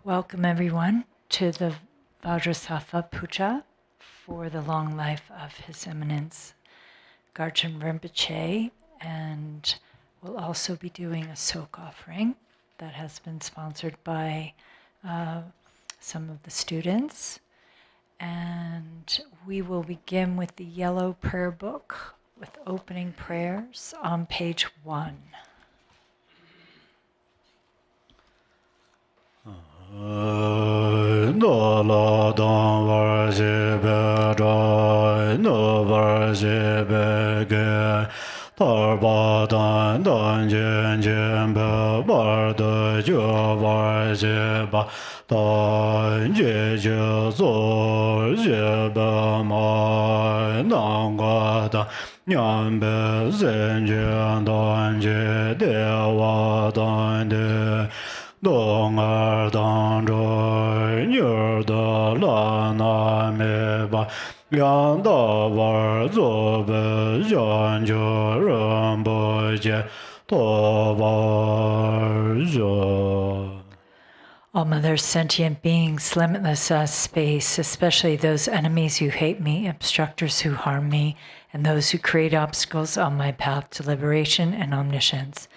Welcome everyone to the Vajrasattva Puja for the long life of His Eminence Garchen Rinpoche, and we'll also be doing a soak offering that has been sponsored by some of the students. And we will begin with the yellow prayer book with opening prayers on page 1. No la don var je be dai no var je be ge tar ba dan dan jen jen be bar de jo var je ba dan je je zo je be ma nang ga da nyan be zen jen dan je de wa dan de Dong er dang zhoi nyur de la na me ba liang da war zo be yan jo ren bo jie to war zho. All Mother sentient beings, limitless as space, especially those enemies who hate me, obstructors who harm me, and those who create obstacles on my path to liberation and omniscience.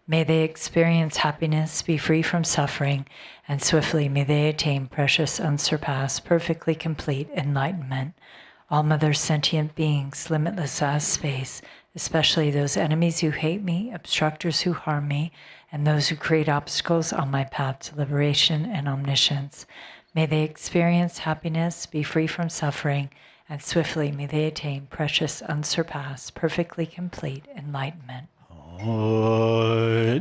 May they experience happiness, be free from suffering, and swiftly may they attain precious, unsurpassed, perfectly complete enlightenment. All Mother sentient beings, limitless as space, especially those enemies who hate me, obstructors who harm me, and those who create obstacles on my path to liberation and omniscience. May they experience happiness, be free from suffering, and swiftly may they attain precious, unsurpassed, perfectly complete enlightenment.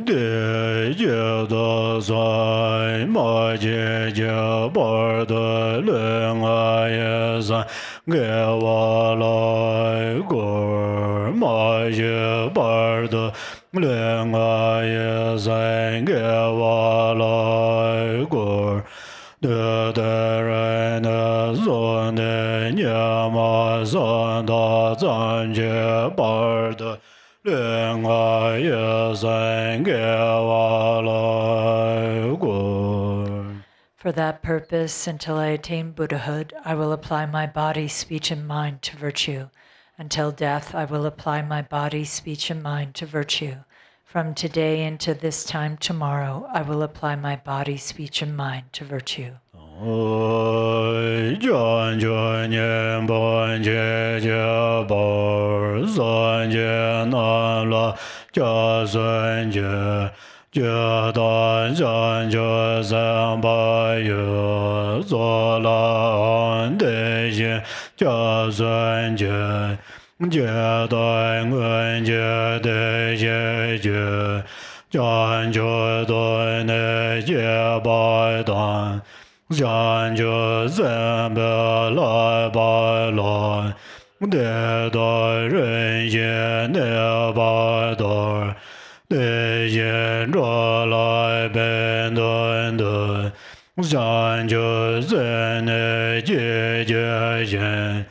De je da sai ma je je bar de le nga ye sa ge wa lai gor ma je bar de le nga ye sa ge wa lai gor de re ne zon de nya ma zan da zan je bar de For that purpose, until I attain Buddhahood, I will apply my body, speech, and mind to virtue. Until death, I will apply my body, speech, and mind to virtue. From today into this time tomorrow, I will apply my body, speech, and mind to virtue. John John Yen Bon Je Je Bor Zon Je Nan La Jia Sun Je Je Dan Zhan Je Zan Ba Yu Zo La An De Yin Jia Sun Je Je Dan Wen Je De Je Je Zhan Je Dan Ne Je Ba Dan Zhan zhe zhen be lai bai lai, de dai ren yin ne bai dai, de yin zhe lai ben dun dun, zhan zhe zhen ne jie jie yin,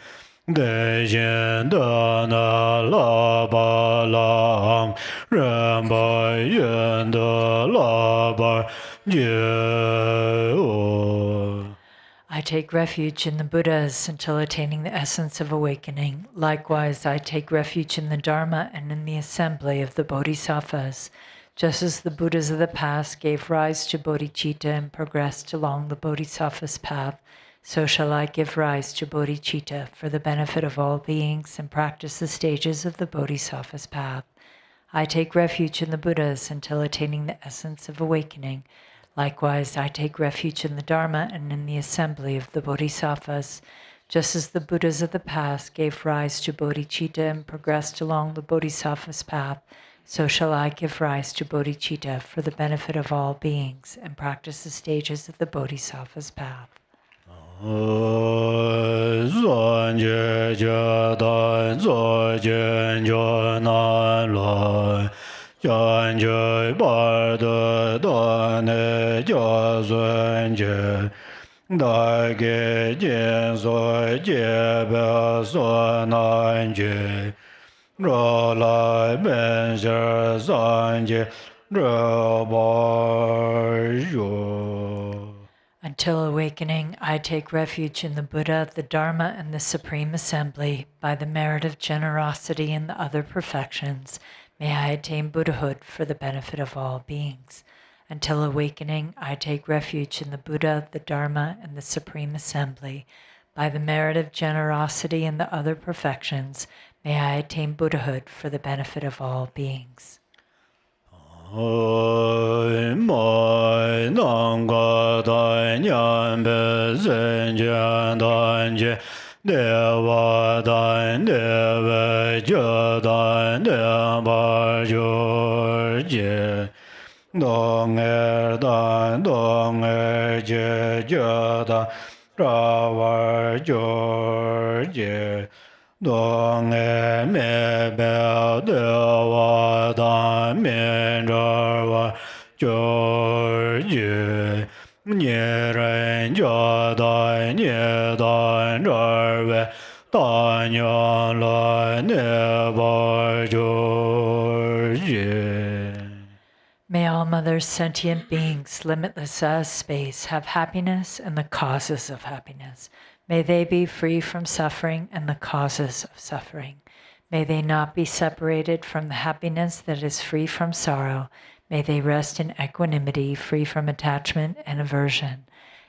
de yin de na la ba lang, ren bai yin de la bai jie o. I take refuge in the Buddhas until attaining the essence of awakening. Likewise, I take refuge in the Dharma and in the assembly of the Bodhisattvas. Just as the Buddhas of the past gave rise to bodhicitta and progressed along the Bodhisattva's path, so shall I give rise to bodhicitta for the benefit of all beings and practice the stages of the Bodhisattva's path. I take refuge in the Buddhas until attaining the essence of awakening. Likewise, I take refuge in the Dharma and in the assembly of the Bodhisattvas. Just as the Buddhas of the past gave rise to bodhicitta and progressed along the Bodhisattva's path, so shall I give rise to bodhicitta for the benefit of all beings and practice the stages of the Bodhisattva's path. Zan je je dan zo jen jo nan lai, jan je bar de dan ne jia zun je, da ge jian zo jie be so nan je, ro lai ben zhe zan je ro bar yo. Until awakening, I take refuge in the Buddha, the Dharma, and the Supreme Assembly. By the merit of generosity and the other perfections, may I attain Buddhahood for the benefit of all beings. Until awakening, I take refuge in the Buddha, the Dharma, and the Supreme Assembly. By the merit of generosity and the other perfections, may I attain Buddhahood for the benefit of all beings. Oi mai nang ga da nyan be zen jian dan ji de wa dan de we je dan de ba ju ji dong je je da ra wa ju ji dong me be de wa da min ra wa ju ji nie ren ja da nie da ra we da nya la ne ba ju ji. May all Mother sentient beings, limitless as space, have happiness and the causes of happiness. May they be free from suffering and the causes of suffering. May they not be separated from the happiness that is free from sorrow. May they rest in equanimity, free from attachment and aversion.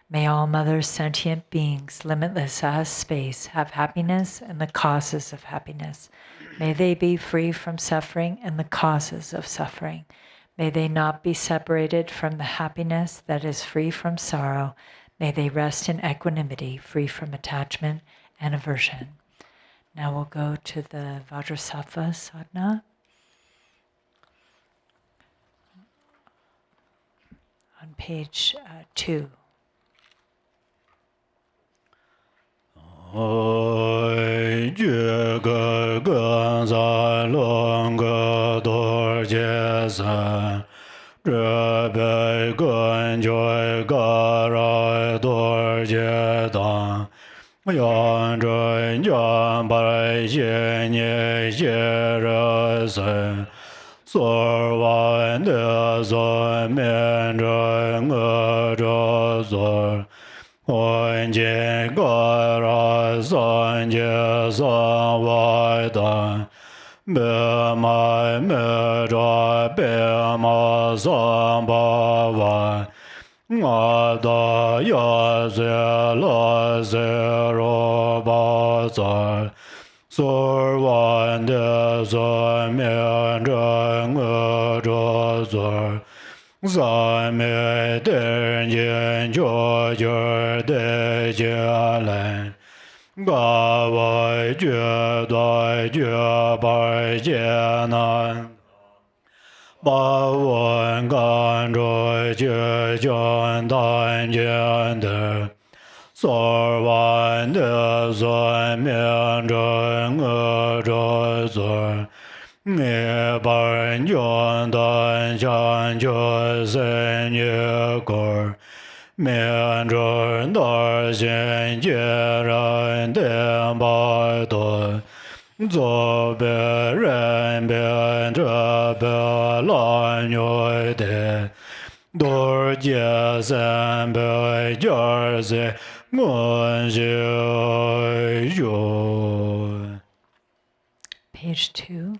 May all Mother sentient beings, limitless as space, have happiness and the causes of happiness. May they be free from suffering and the causes of suffering. May they not be separated from the happiness that is free from sorrow. May they rest in equanimity, free from attachment and aversion. Now we'll go to the Vajrasattva sadhana. On page 2. Oi ju ge ge za long ge dor jie san zhe bei gen joi ga ra dor jie dang yan zhen jian bai xie nie xie re sen sor wan de zhen mian zhen ge zhe zor Wen jie ge ra san jie san wai dan be mai me zha be ma san ba wan nga da ya ze la ze ro ba zai sor wan de zhen mian zhen ge zhe zor Zai me den yin jo jir de jia len Ga wai jie dai jie bai jie nan Ba wen gan zhui jie jian dan jian de Sor wan de zai mian zhen ge zhe zor Nghe bản yuan dan chan cho sen ye kor mian zhen dar xian jie ran den bai to zo be ren bian zhe be lan yue de dor jie san be jar ze ngun xie yu. Page 2.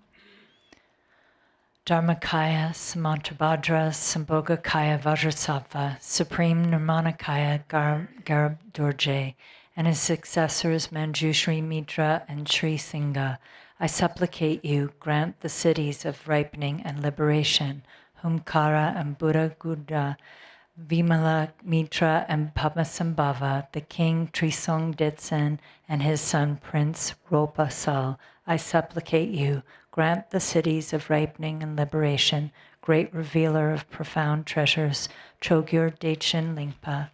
Dharmakaya, Samantabhadra, Sambhogakaya, Vajrasattva, Supreme Nirmanakaya, Garbhodurje, and his successors Manjushri Mitra and Sri Singha, I supplicate you, grant the cities of ripening and liberation, Humkara and Buddha Gudra, Vimala Mitra and Padmasambhava, the king Trisong Detsen and his son Prince Ropa Sal, I supplicate you, grant the cities of ripening and liberation, great revealer of profound treasures, Chogyur Dechen Lingpa,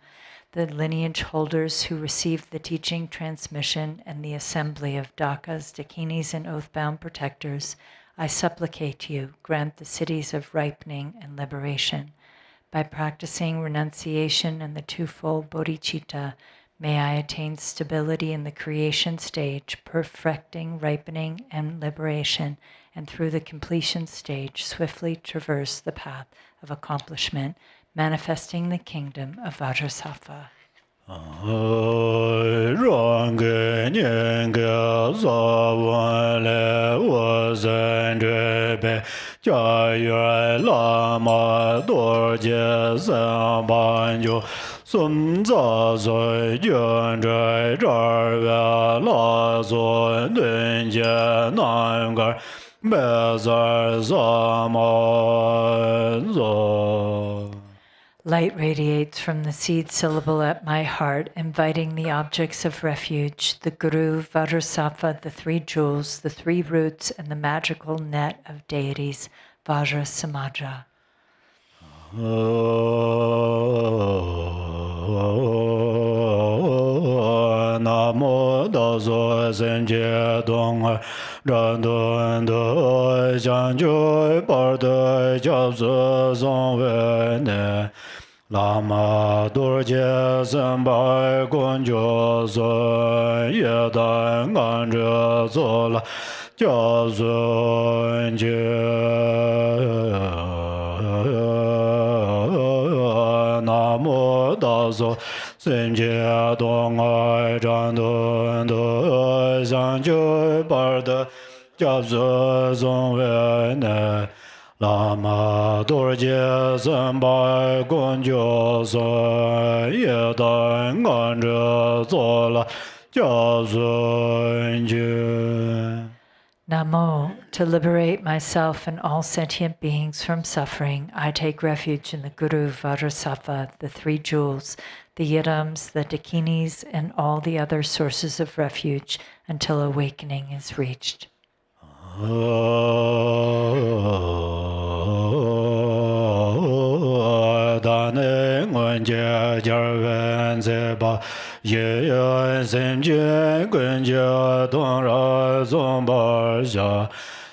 the lineage holders who received the teaching transmission and the assembly of Dakas, Dakinis, and oath-bound protectors, I supplicate you, grant the cities of ripening and liberation. By practicing renunciation and the twofold bodhicitta, may I attain stability in the creation stage, perfecting ripening and liberation, and through the completion stage, swiftly traverse the path of accomplishment, manifesting the kingdom of Vajrasattva. Rangge nyenge zawan le wazen drebe jia yue lama dorje san banjo sum za zui jun zhui zhar we la zun dun jie nan gar be zar zaman zo. Light radiates from the seed syllable at my heart, inviting the objects of refuge, the Guru, Vajrasattva, the three jewels, the three roots, and the magical net of deities, Vajrasattva. Namo daso senje dong ran dun do jan jo par de jab zo song we ne Lama dorje sen bai gun jo so ye dan gan zhe zo la jia zun Namo daso senje dong ai zhan dun do zhang ju par de jab zo song we ne Lama dorje sen bai gun jo so ye dan gan zhe zo la jia zun Namo, to liberate myself and all sentient beings from suffering, I take refuge in the Guru, Vajrasattva, the three jewels, the yidams, the dakinis, and all the other sources of refuge until awakening is reached.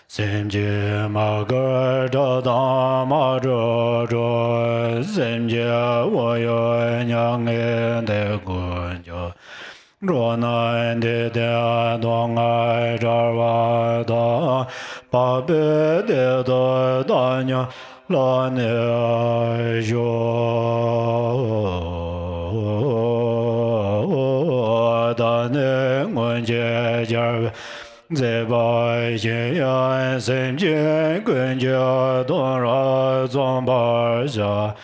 Semje magar da da ma zho zho semje wo yo nyang e de gun jo zho nan de de dong ai zha wa da pa be de do da nya la ne jo da ne ngun je jar Zeba Yin Sem Jin Gun Jia Dong Ra Zong Bar Xia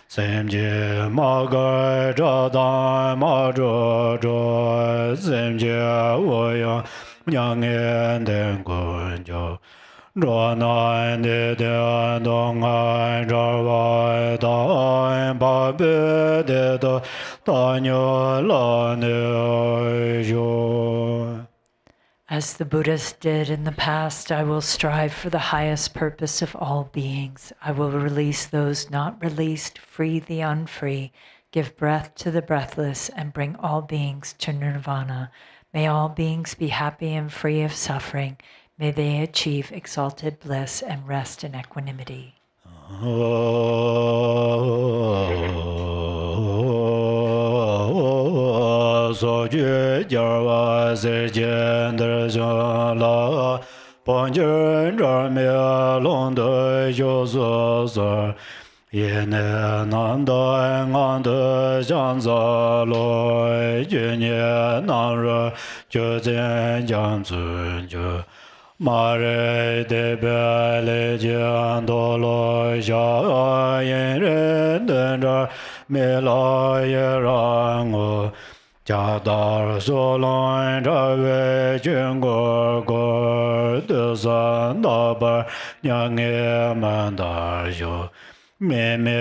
Sem Jin Ma Gai Zha Dan Ma Zhu Zhu Sem Jia Wo Yang Nyang Yen Den Gun Jiao Zhuo Nan De De Dong Ai Zha Wai Da Ba Be De Da Da Nyo La Ne Zhu. As the Buddhas did in the past, I will strive for the highest purpose of all beings. I will release those not released, free the unfree, give breath to the breathless, and bring all beings to nirvana. May all beings be happy and free of suffering. May they achieve exalted bliss and rest in equanimity. So ju jar wa se jen der zhong la pon jern zhar me long de yo so so ye ne nan da ngan de jiang za lo jun ye nan re ju zhen jiang zun ju ma re de be le jiang do lo xia yin ren den zhar me la ye rang o Jia dar so long zha wei jun guo guo de san da bar nyang ye man da xiu mi mi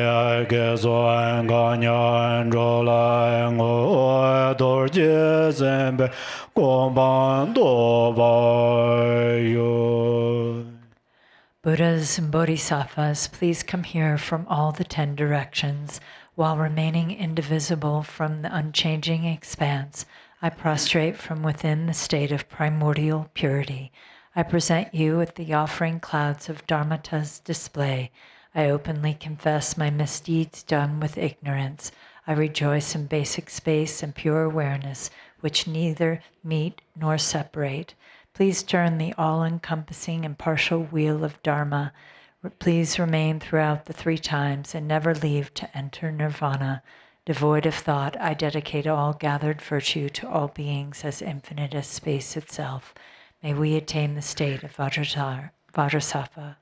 ge zuan ga nyan zhou lai ngo dor jie zhen bei gong ban do bai yu. Buddhas and Bodhisattvas, please come here from all the 10 directions. While remaining indivisible from the unchanging expanse, I prostrate from within the state of primordial purity. I present you with the offering clouds of Dharmata's display. I openly confess my misdeeds done with ignorance. I rejoice in basic space and pure awareness, which neither meet nor separate. Please turn the all-encompassing impartial wheel of Dharma. Please remain throughout the 3 times and never leave to enter nirvana. Devoid of thought, I dedicate all gathered virtue to all beings as infinite as space itself. May we attain the state of Vajrasattva.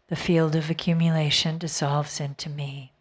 The field of accumulation dissolves into me.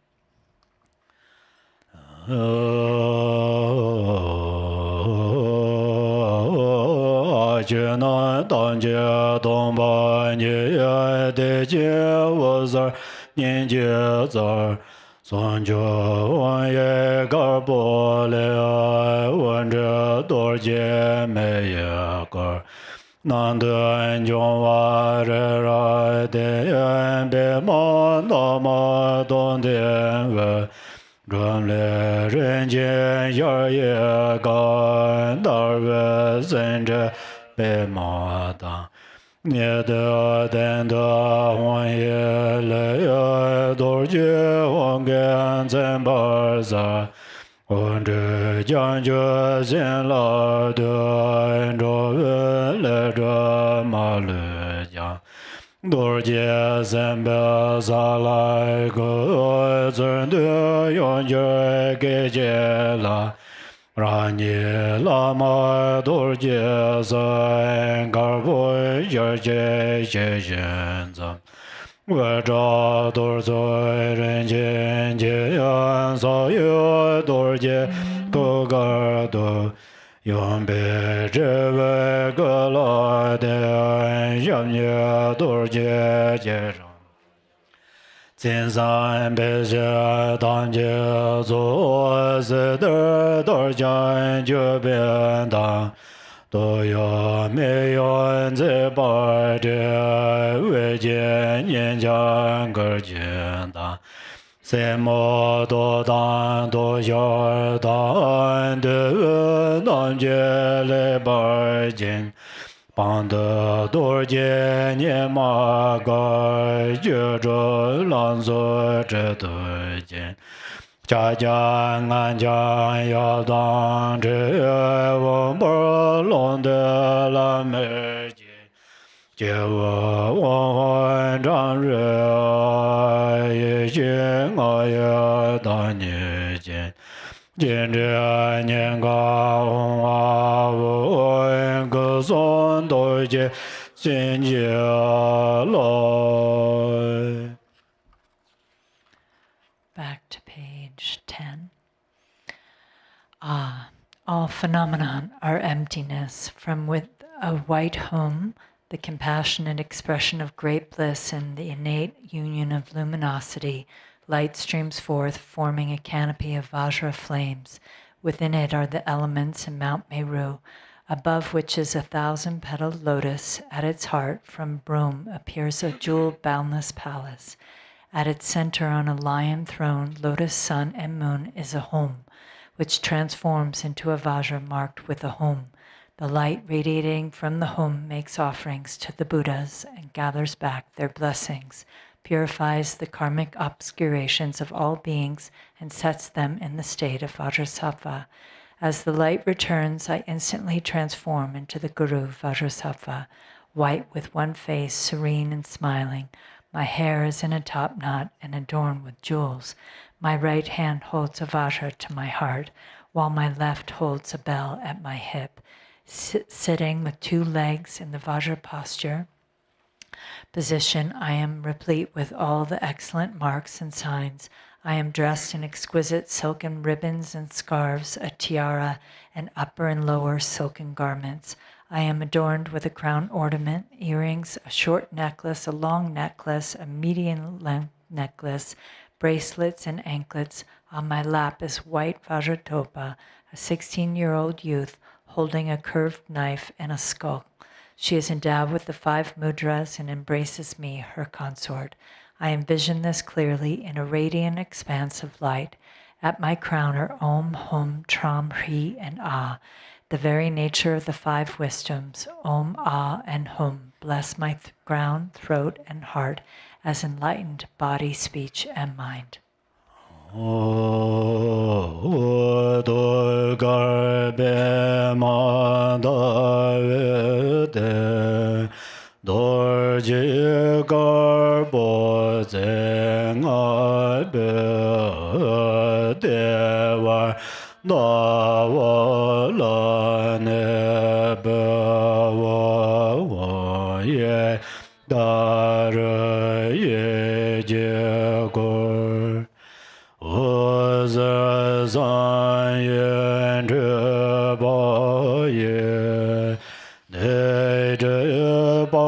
Dorje zembe zalai go zende yonje gejela rani lama dorje zeng garbo yerje jejenza Vajra dorje renjen jeyan sa yo dorje gogardo Yombe jeve gala de yamye dorje jeram Zinsan beje danje zo zeder dorjan jeben da Doya meyon ze barde wejen yenjan gerjen da Semo do dan do yor dan de nan je le bar jin Pan de dor je nye ma ga je zhe lan zo zhe de jin Cha jian an jian ya dan zhe wong bar long de la me jin Jie wo wang zhang rui yi xin a ye dan ni jin Jin zhe nian ga hong a wu ge son do jie xin jie lai Back to page 10. All phenomenon are emptiness. From with a white home, the compassionate expression of great bliss and the innate union of luminosity, light streams forth, forming a canopy of Vajra flames. Within it are the elements in Mount Meru, above which is a 1,000-petaled lotus. At its heart, from Brahm, appears a jeweled, boundless palace. At its center, on a lion throne, lotus, sun, and moon, is a home, which transforms into a Vajra marked with a home. The light radiating from the home makes offerings to the Buddhas and gathers back their blessings, purifies the karmic obscurations of all beings, and sets them in the state of Vajrasattva. As the light returns, I instantly transform into the Guru Vajrasattva, white with one face, serene and smiling. My hair is in a top knot and adorned with jewels. My right hand holds a Vajra to my heart, while my left holds a bell at my hip. Sitting with two legs in the Vajra position, I am replete with all the excellent marks and signs. I am dressed in exquisite silken ribbons and scarves, a tiara, and upper and lower silken garments. I am adorned with a crown ornament, earrings, a short necklace, a long necklace, a medium-length necklace, bracelets and anklets. On my lap is white Vajratopa, a 16-year-old youth, holding a curved knife and a skull. She is endowed with the 5 mudras and embraces me, her consort. I envision this clearly in a radiant expanse of light. At my crown are Om, Hum, Tram, Hri, and Ah, the very nature of the 5 wisdoms. Om, Ah, and Hum bless my crown, throat, and heart as enlightened body, speech, and mind. O do gar be mandavete dorje garbo zenga be deva dava ne be wa ye dar ye je gor zan yen de ba ye de ba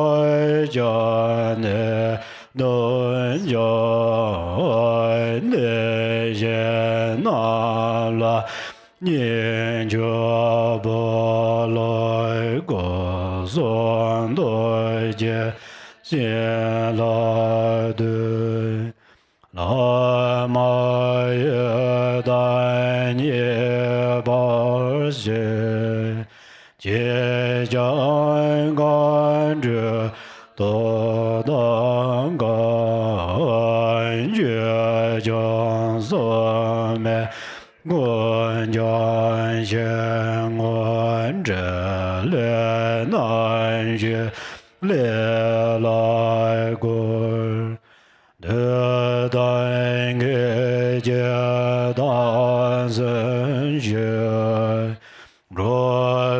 ja ne don ja ne je na la nian ja ba lai go zon do je xian la de Lama dan ye ba xie jie jiang gan zhe do dang gan jue jiang so me guan jiang xian guan zhe le nan xue le lai gu de dan ge jie dan zhen xue ro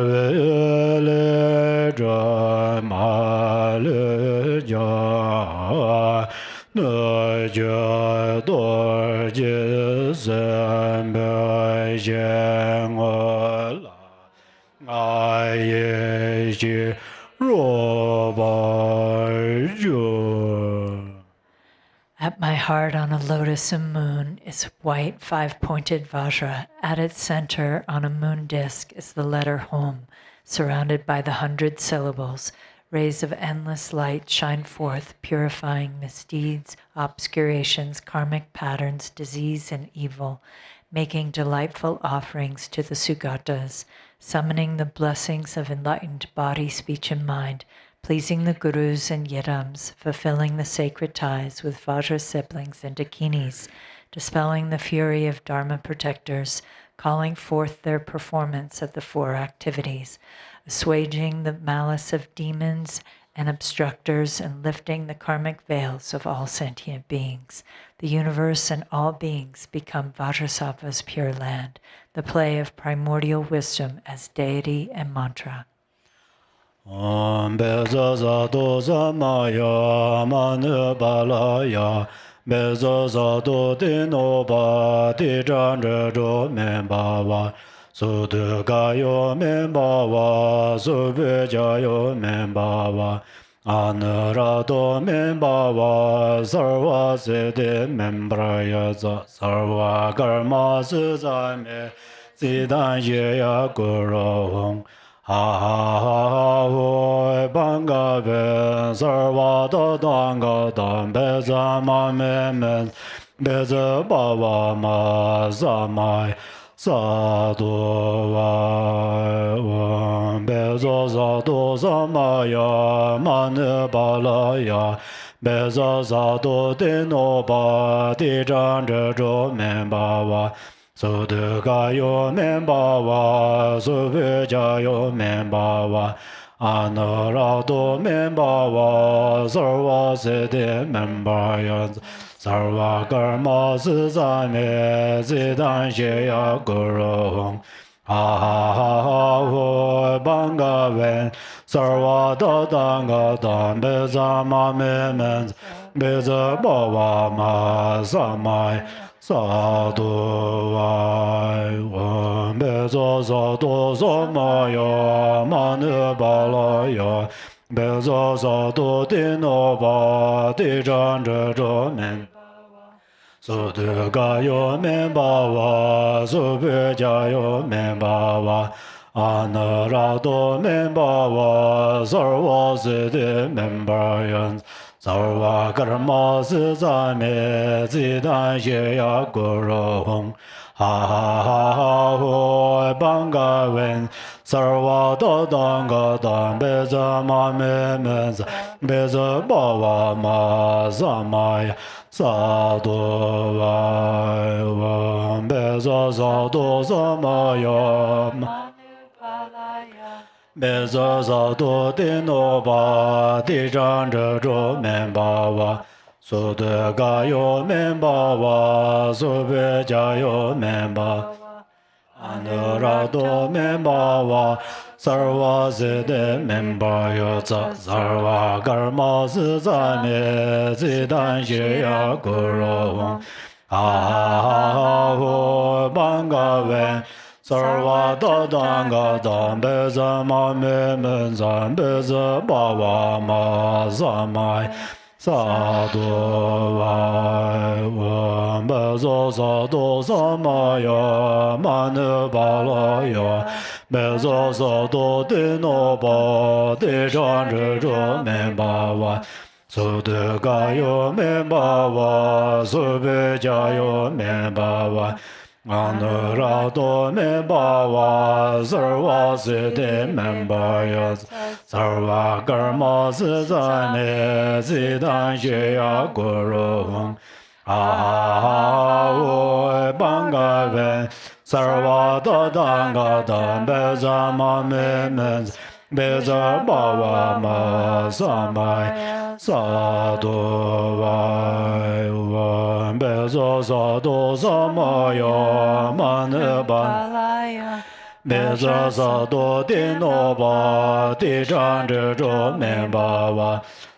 le zhe ma le jia ne jie do jie zhen bei xian la ai ye xi ro ba ju. At my heart on a lotus and moon is white five-pointed Vajra. At its center on a moon disk is the letter Hom, surrounded by the 100 syllables. Rays of endless light shine forth, purifying misdeeds, obscurations, karmic patterns, disease, and evil, making delightful offerings to the Sugatas, summoning the blessings of enlightened body, speech, and mind, pleasing the gurus and yidams, fulfilling the sacred ties with Vajra siblings and dakinis, dispelling the fury of Dharma protectors, calling forth their performance of the 4 activities, assuaging the malice of demons and obstructors, and lifting the karmic veils of all sentient beings. The universe and all beings become Vajrasattva's pure land, the play of primordial wisdom as deity and mantra. Beza za do za ma ya ma ne ba la ya beza za do de no ba de zhan zhe zhuo men ba wa su de ga yo men ba wa su be jia yo men ba wa an ra do men ba wa sarva se de men bra ya za sarva karma se za me zi dan ye ya gu ro hong ha ha ha ho bang ga ve sarva da dang ga dang be za ma me men be za ba wa ma za mai sa do wa be za do za ma ya ma ne ba la ya be za do de no ba de zhan zhe zhuo men ba wa so de ga yo men ba wa so be jia yo men ba wa an ra do men ba wa sarva se de men ba ya sarva karma se za me zi dan xie ya gu ro hong ha ha ha ha ho bang ga wen sarva da dang ga dang be za ma me men be za ba wa ma sa mai sa do wai wan be zo zo do zo ma ya ma ne ba la ya be zo zo do de no ba de zhan zhe zhuo men so de ga yo men ba wa so be jia yo men ba wa an ra do men ba wa sarva se de men ba yan sarva karma se za me zi dan xie ya gu ro hong ha ha ha ha ho bang ga wen sarva da dang ga dang be za ma me men za be za ba wa ma za ma ya sa do wa be za do za ma ya ma be zo zo do de no ba de zhang zhe zhuo men ba wa su de ga yo men ba wa su be jia yo men ba Anura do men ba wa sarva se de men ba yo za sarva karma se za me zi dan xie ya gu ro wong ha ho bang ga wen sarva da dang ga dang be za ma me men zan be za ba wa ma za mai sa do wai wan ba zo sa do sa ma ya ma ne ba la ya be zo sa do de no ba de zhang zhe zhuo men ba wa su de ga yo men ba wa su be jia yo men ba wa Anura do men ba wa sarva se de men ba ya sarva karma se za me zi dan xie ya gu ro hong o bang ga wen sarva da dang ga dan be za ma me men be za ba wa ma sa mai sa do wai wan be zo sa do sa ma ya ma ne ba be za sa do de no ba de zhang zhe zhuo men ba wa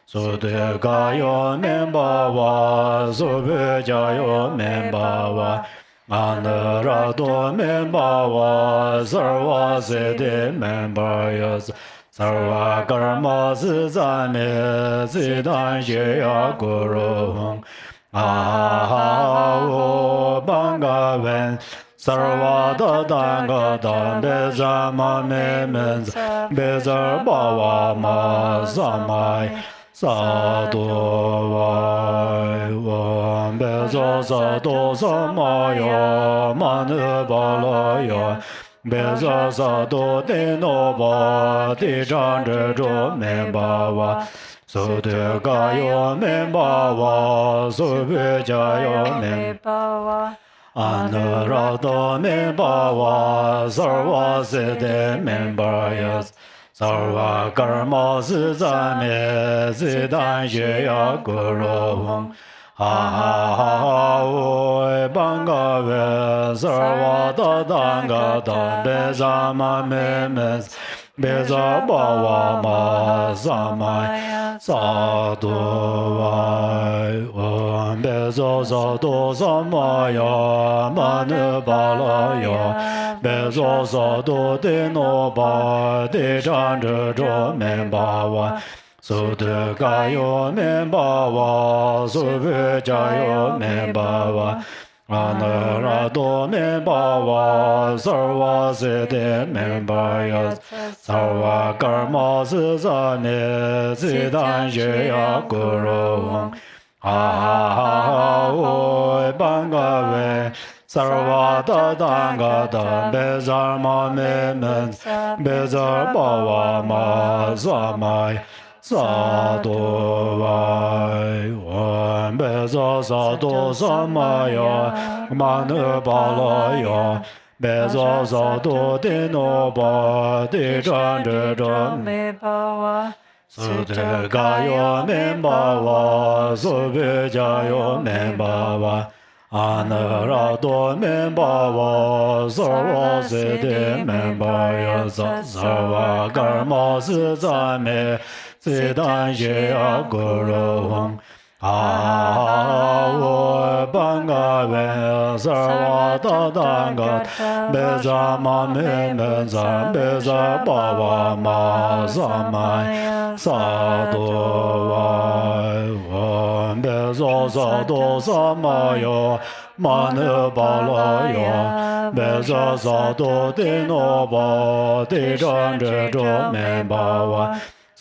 su de ga yo men ba wa su be jia yo men ba wa Anura do men ba wa sarva se de men ba ya sarva karma se za me zi dan xie ya gu ro hong o bang ga wen sarva da dang ga dang be za ma me men be za ba wa ma za mai sa do wai wan be zo sa do sa ma ya ma ne ba la ya be zo sa do de no ba de zhang zhe zhuo men ba wa su de ga yo men ba wa su be jia yo men ba wa Anura do men ba wa sarva se de men ba ya sarva karma se za me zi dan xie ya gu ro hong o bang ga wen sarva da dang ga dang be za ma me men be za ba wa ma sa mai sa do wai wan be zo sa do sa ma ya ma ne ba la ya be zo sa do de no ba de zhang zhe zhuo men ba wa su de ga yo men ba wa su be jia yo men ba wa Anura do men ba wa sarva se de men ba ya sarva karma se za me zi dan xie ya gu ro hong o bang ga wen sarva da dang ga dang be za ma me men be za ba wa ma za mai sa do wai wan be za sa do sa ma ya ma ne ba la ya be za sa do de no ba de zhang zhe zhuo men ba wa su de ga yo men ba wa su be jia yo men ba wa Anura do men ba wa sarva se de men ba ya sarva karma se za me zi dan xie ya gu ro hong o bang ga wen sarva da dang ga be za ma me men zan be za ba wa ma za mai sa do wai wan be zo sa do sa ma ya ma ne ba la ya be za sa do de no ba de zhang zhe zhuo men ba wa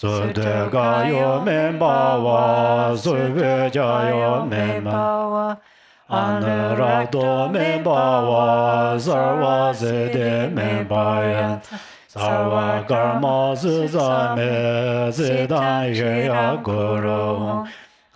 su de ga yo men ba wa su be jia yo men ba wa Anura do men ba wa sarva se de men ba ya sarva karma se za me zi dan xie ya gu ro hong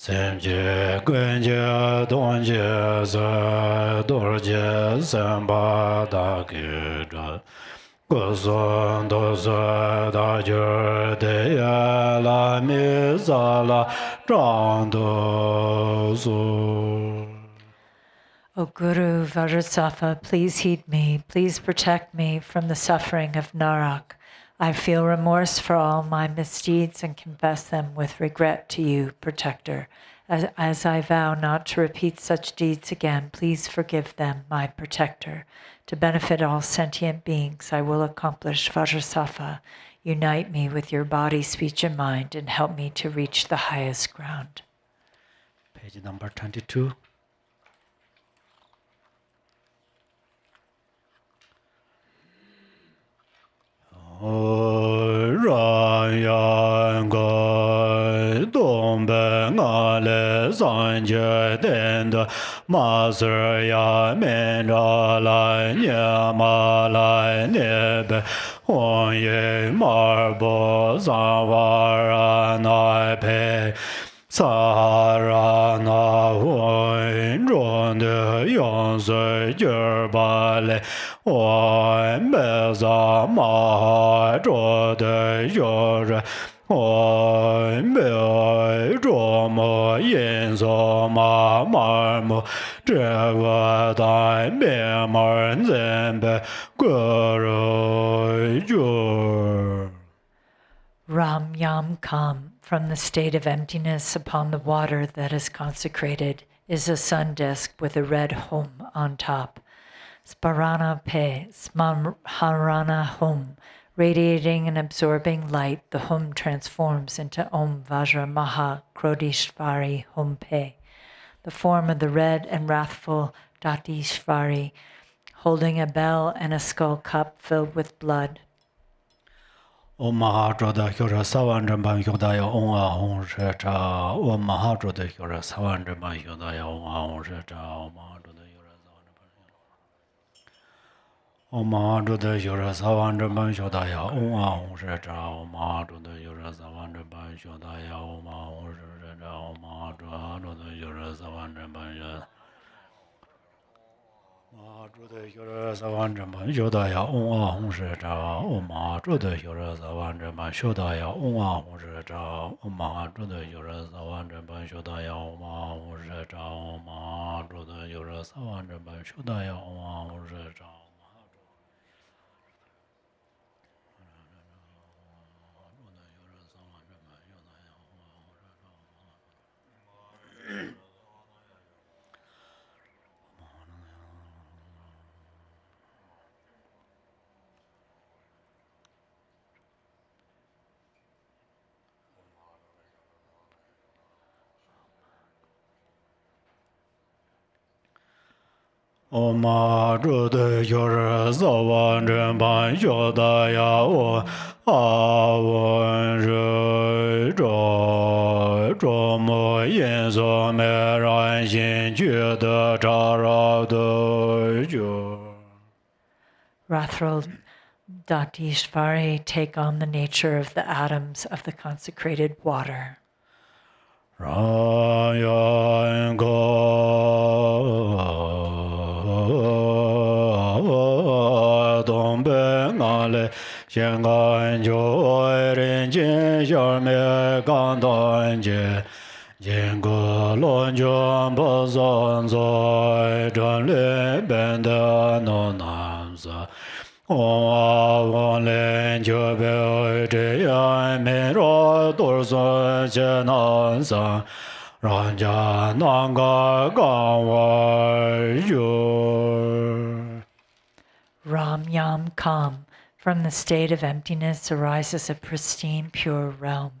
Semje Gwenje Donje Ze Dorje Semba Da Gidra Guzon Doze Da Jur De La Mizala Rando Zu. O Guru Vajrasattva, please heed me, please protect me from the suffering of Narak. I feel remorse for all my misdeeds and confess them with regret to you, protector. As I vow not to repeat such deeds again, please forgive them, my protector. To benefit all sentient beings, I will accomplish Vajrasattva. Unite me with your body, speech, and mind, and help me to reach the highest ground. Page number 22. Rāyāṃ gāi dōmbē ngā lē sāñcē tēndā mā sāyā mēn rā lāi nyā mā lāi nē bē hōng yé mār bō sāng vā rā nāi pē Sahara na huan zhuan de yang sui jir ba le huan me za ma ha zhuo de yu re huan me ai zhuo mo yin so ma ma mo zhe ge dai me ma zhen be gu ru yu. Ram Yam Kam, from the state of emptiness upon the water that is consecrated, is a sun disk with a red hum on top. Sparana Pe, Smarana Hum, radiating and absorbing light, the hum transforms into Om Vajra Maha Krodishvari Hum Pe, the form of the red and wrathful Datishvari, holding a bell and a skull cup filled with blood. Om Mahadra Hyora Savandramban Hyodaya Om Ahon Sheta Om Mahadra Hyora Savandramban Hyodaya Om Ahon Sheta Om Mahadra Hyora Savandramban Hyodaya Om Ahon Sheta Om Mahadra Hyora Savandramban Hyodaya Om Ahon Sheta Om Mahadra Hyora Savandramban Hyodaya Mahadra Hyora Savandramban Hyodaya Om Ahon Sheta Om Mahadra Hyora Savandramban Hyodaya Om Ahon Sheta Om Mahadra Hyora Savandramban Hyodaya Om Ahon Sheta Om Mahadra Hyora Savandramban Hyodaya Om Ahon Sheta Om Mahadra Hyora Savandramban Hyodaya Om Ahon Sheta Zhuo Mo Yin So Me Ran Xin Ju De Cha Ra De Ju. Wrathful Datishvari take on the nature of the atoms of the consecrated water. Rāyāṃ gā dōmbē ngā lē xiān gāñ chō rīn jīn xiār mē gāng dāñ jē jīn gā lōñ chōng bā sān sāi chān lē bēn dā nō nām sā Om Ahon Len Chö Bē Chē Yān Mē Rā Dōr Sō Chē Nān Sāng Rāñ Chā Nāng Gā Gāng Wā Yu. Ram Yam Kam, from the state of emptiness arises a pristine, pure realm,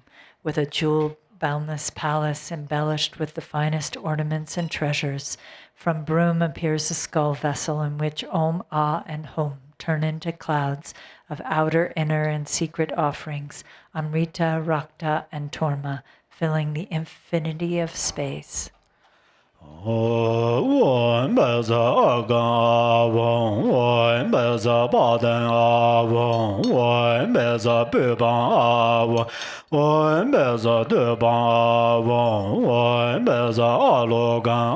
with a jewel boundless palace embellished with the finest ornaments and treasures. From Broom appears a skull vessel in which Om, Ah, and Hum turn into clouds of outer, inner, and secret offerings, Amrita, Rakta, and Torma, filling the infinity of space. One bez aga one bez baden one bez puban one bez duban one bez alogan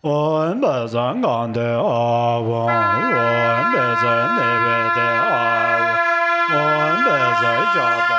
one bez gande one bez nevede one bez jada.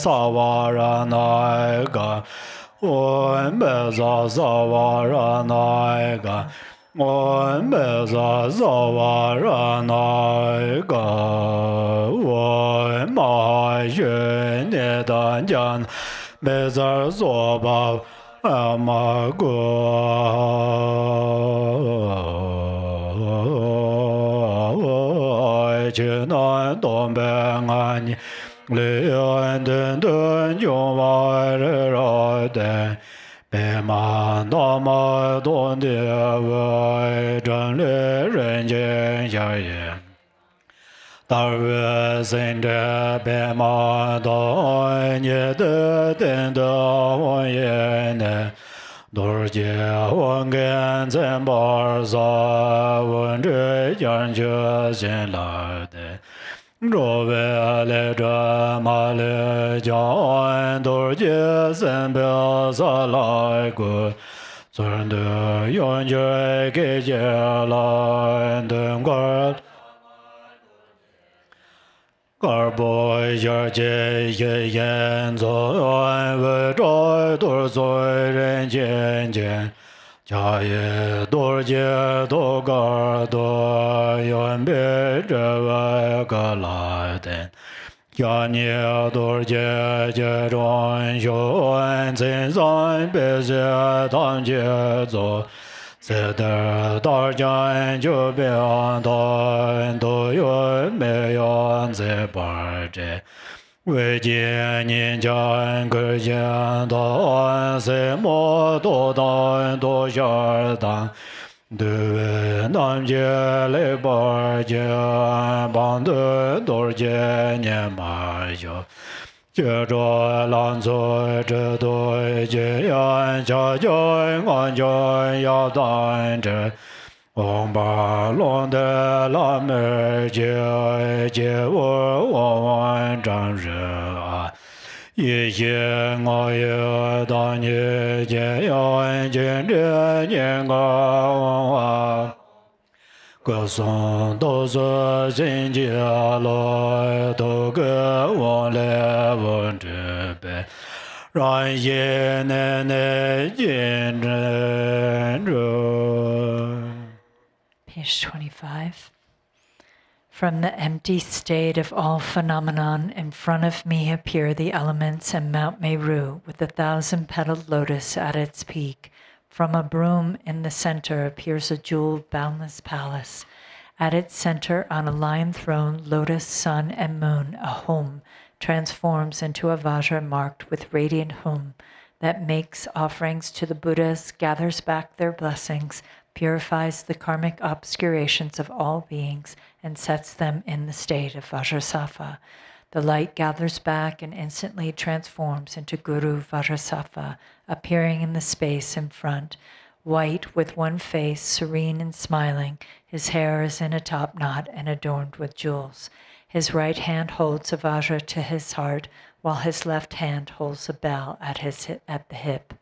Savaranaga, Om Beza Savaranaga, Om Beza Savaranaga, Om Mahayun Nedanjan, Bezar Zoba, Amago. Chinan Dombengani. Leon den den yong vai ra de be man da ma don de vai zhen le ren jian xia ye da re sen de be ma da ye de den de wan ye ne dor jie wan gen zhen ba za wen zhe jian jie xian la de Rove le drama le jian dor jie sen bia sa lai gu zhen de yuan jie ge jie lai den gar gar boi jie jie ye yan zo yuan wei zhai dor zui ren jian jian Jia ye dor jie do gar do yuan bei zhe wei ge lai den Jia nie dor jie jie zhuan xuan zin san bei jie tan jie zo Se de dar jian jiu bian dan do yuan mei yuan zi bar zhe Wei jian nian jian ge jian dan se mo do dan do xiar dan Du wei nan jie le bar jian ban de dor jie nian ma xiu Jie zhuo lan zui zhi dui jie yan xia jian an jian ya dan zhe Om ba long de la me jie jie wo wan zhang zhe a Yi xie ngo ye dan ye jie yan jian zhe nian ga wang wa Ge song do se xin jie lai do ge wang le wen zhe bei Ran ye ne ne jin zhen zhe Page 25. From the empty state of all phenomenon, in front of me appear the elements and Mount Meru with the 1,000-petaled lotus at its peak. From a broom in the center appears a jeweled, boundless palace. At its center, on a lion throne, lotus, sun, and moon, a home transforms into a vajra marked with radiant hum that makes offerings to the Buddhas, gathers back their blessings, purifies the karmic obscurations of all beings, and sets them in the state of Vajrasattva. The light gathers back and instantly transforms into Guru Vajrasattva, appearing in the space in front. white with one face, serene and smiling. His hair is in a top knot and adorned with jewels. His right hand holds a vajra to his heart, while his left hand holds a bell at the hip.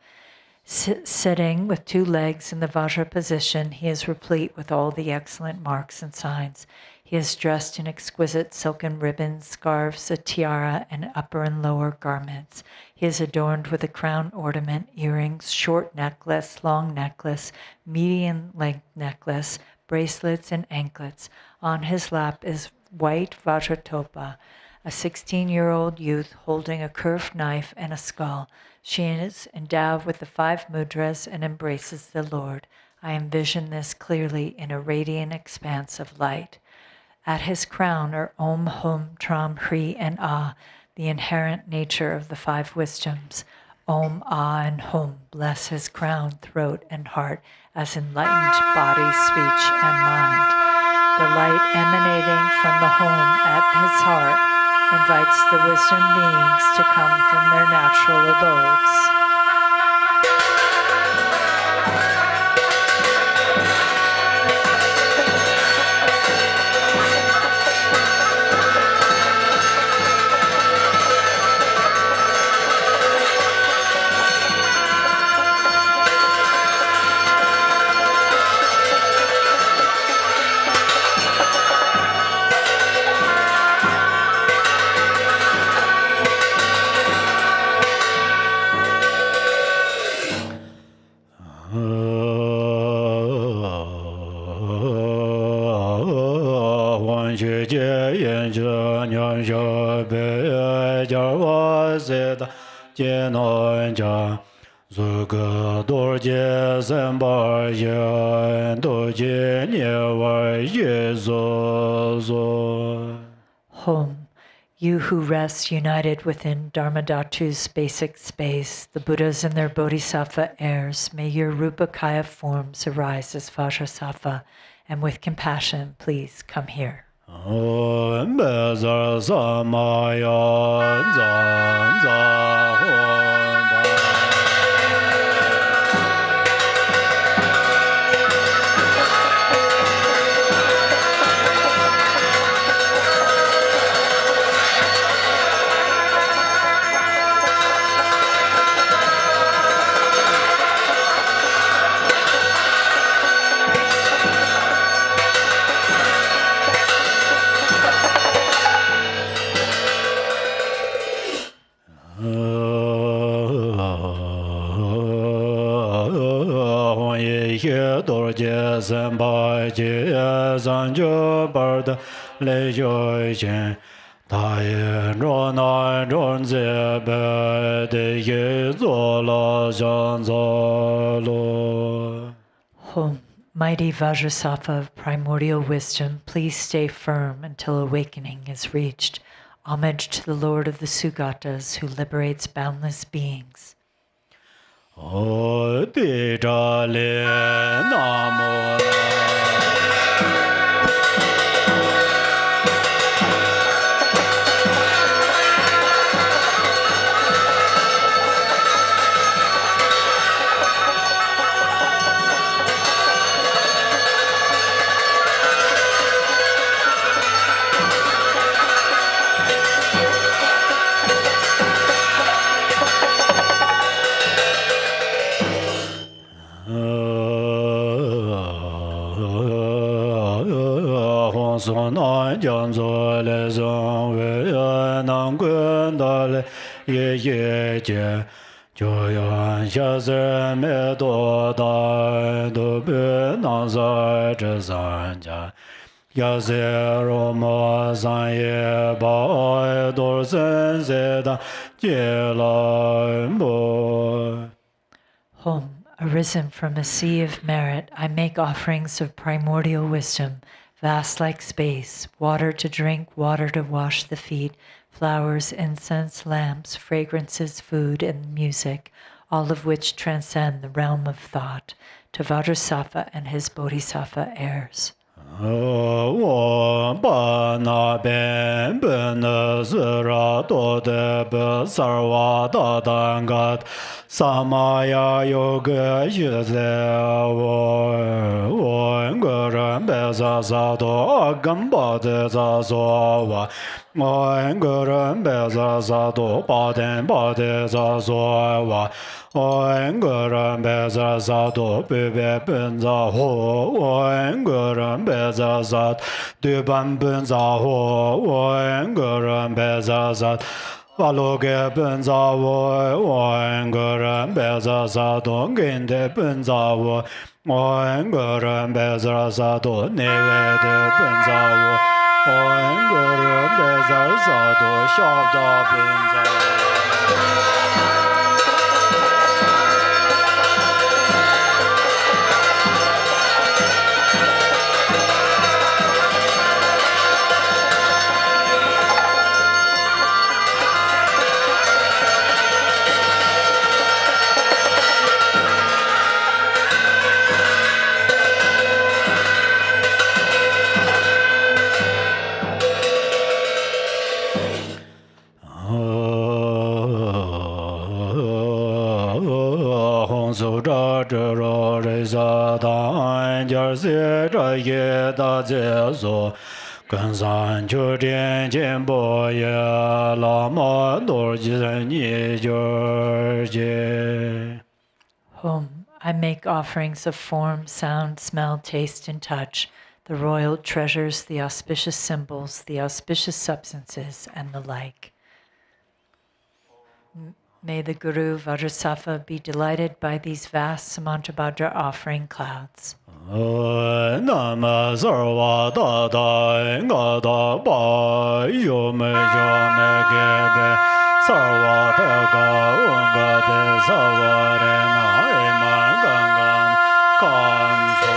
Sitting with two legs in the Vajra position, he is replete with all the excellent marks and signs. He is dressed in exquisite silken ribbons, scarves, a tiara, and upper and lower garments. He is adorned with a crown ornament, earrings, short necklace, long necklace, medium-length necklace, bracelets, and anklets. On his lap is white Vajratopa, a 16-year-old youth holding a curved knife and a skull. She is endowed with the 5 mudras and embraces the Lord. I envision this clearly in a radiant expanse of light. At his crown are Om, Hum, Tram, Hri, and Ah, the inherent nature of the 5 wisdoms. Om, Ah, and Hum bless his crown, throat, and heart as enlightened body, speech, and mind. The light emanating from the Hum at his heart invites the wisdom beings to come from their natural abodes. Home, you who rest united within Dharmadhatu's basic space, the Buddhas and their Bodhisattva heirs, may your Rupakaya forms arise as Vajrasattva, and with compassion, please come here. Home, mighty Vajrasattva of primordial wisdom, please stay firm until awakening is reached. Homage to the Lord of the Sugatas who liberates boundless beings. Home, arisen from a sea of merit, I make offerings of primordial wisdom, vast like space, water to drink, water to wash the feet, flowers, incense, lamps, fragrances, food, and music, all of which transcend the realm of thought, to Vajrasattva and his Bodhisattva heirs. Ba na ben ben sura to de be sarva da dangat samaya yoga yze wo ngara be za za do gamba de za zo wa ngara be za za do ba de za zo wa ngara be za za do be ben za ho ngara be za za du ban ben za ho ngara be za za Valoge ben za wo ngara be za za do gende ben za wo ngara be za za do ne we de ben za wo ngara be za za do sha da ben za so da ro re za da jar se ra ye da je so gan san chu dian jian bo ye la ma do ji ni jo je. I make offerings of form, sound, smell, taste, and touch, the royal treasures, the auspicious symbols, the auspicious substances, and the like. May the Guru Vajrasattva be delighted by these vast Samantabhadra offering clouds. Nama sarva da da nga da ba yo me gebe sarva da ga unga de sarva re na ema gangan kanso.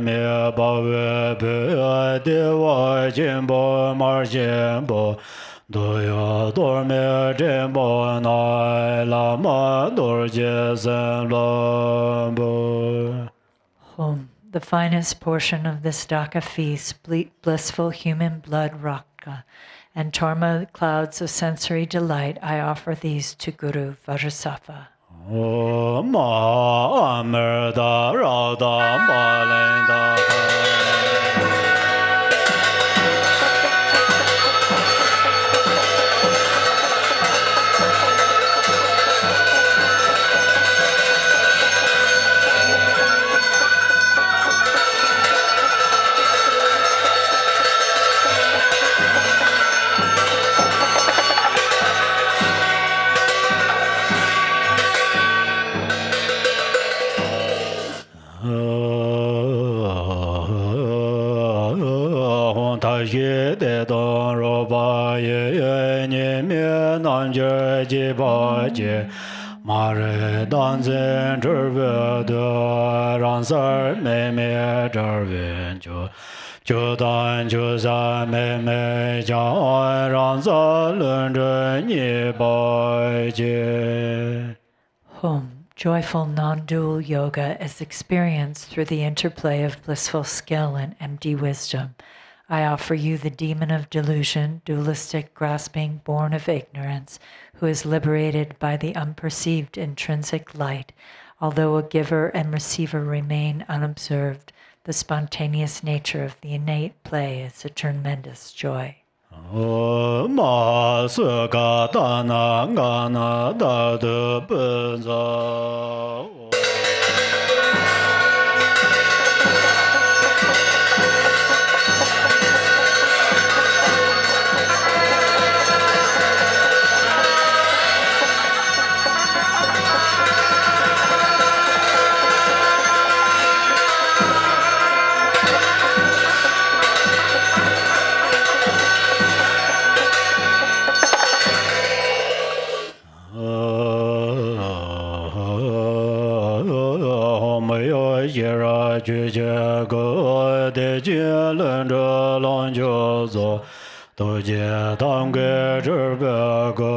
Me ba we be de wa jin bo mar jin bo do ya dor me jin bo na la ma dor je zan la bo. The finest portion of this Dhaka feast, blissful human blood rakka, and torma clouds of sensory delight, I offer these to Guru Vajrasattva. Ma amer da ra da ma len da ye de don ro ba ye ni me nan je ji ba je ma re dan zen zhe ve de ran sa me me zhe ven ju ju dan ju za me me ja ran sa lun zhe ni ba je. Joyful non-dual yoga is experienced through the interplay of blissful skill and empty wisdom. I offer you the demon of delusion, dualistic grasping, born of ignorance, who is liberated by the unperceived intrinsic light. Although a giver and receiver remain unobserved, the spontaneous nature of the innate play is a tremendous joy. Ma su ga da na ga na da de ben za. ra ju je go de je len zhe long jiu zuo du jie tang ge zhi be ge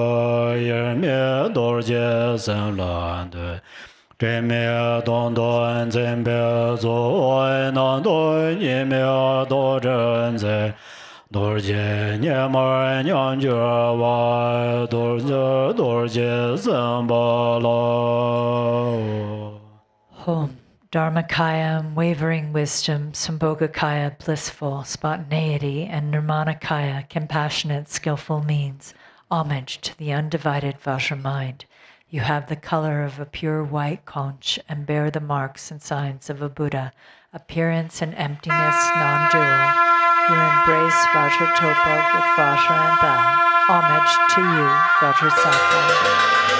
ye mie du jie sen lan de zhe mie dong dong zhen be zuo nan dong ni mie du zhen zhe du jie nie ma niang jie wa du jie sen ba lo. Home. Dharmakaya, unwavering wisdom, Sambhogakaya, blissful, spontaneity, and Nirmanakaya, compassionate, skillful means. Homage to the undivided Vajra mind. You have the color of a pure white conch and bear the marks and signs of a Buddha, appearance and emptiness non-dual. You embrace Vajratopa with Vajra and bow. Homage to you, Vajrasattva.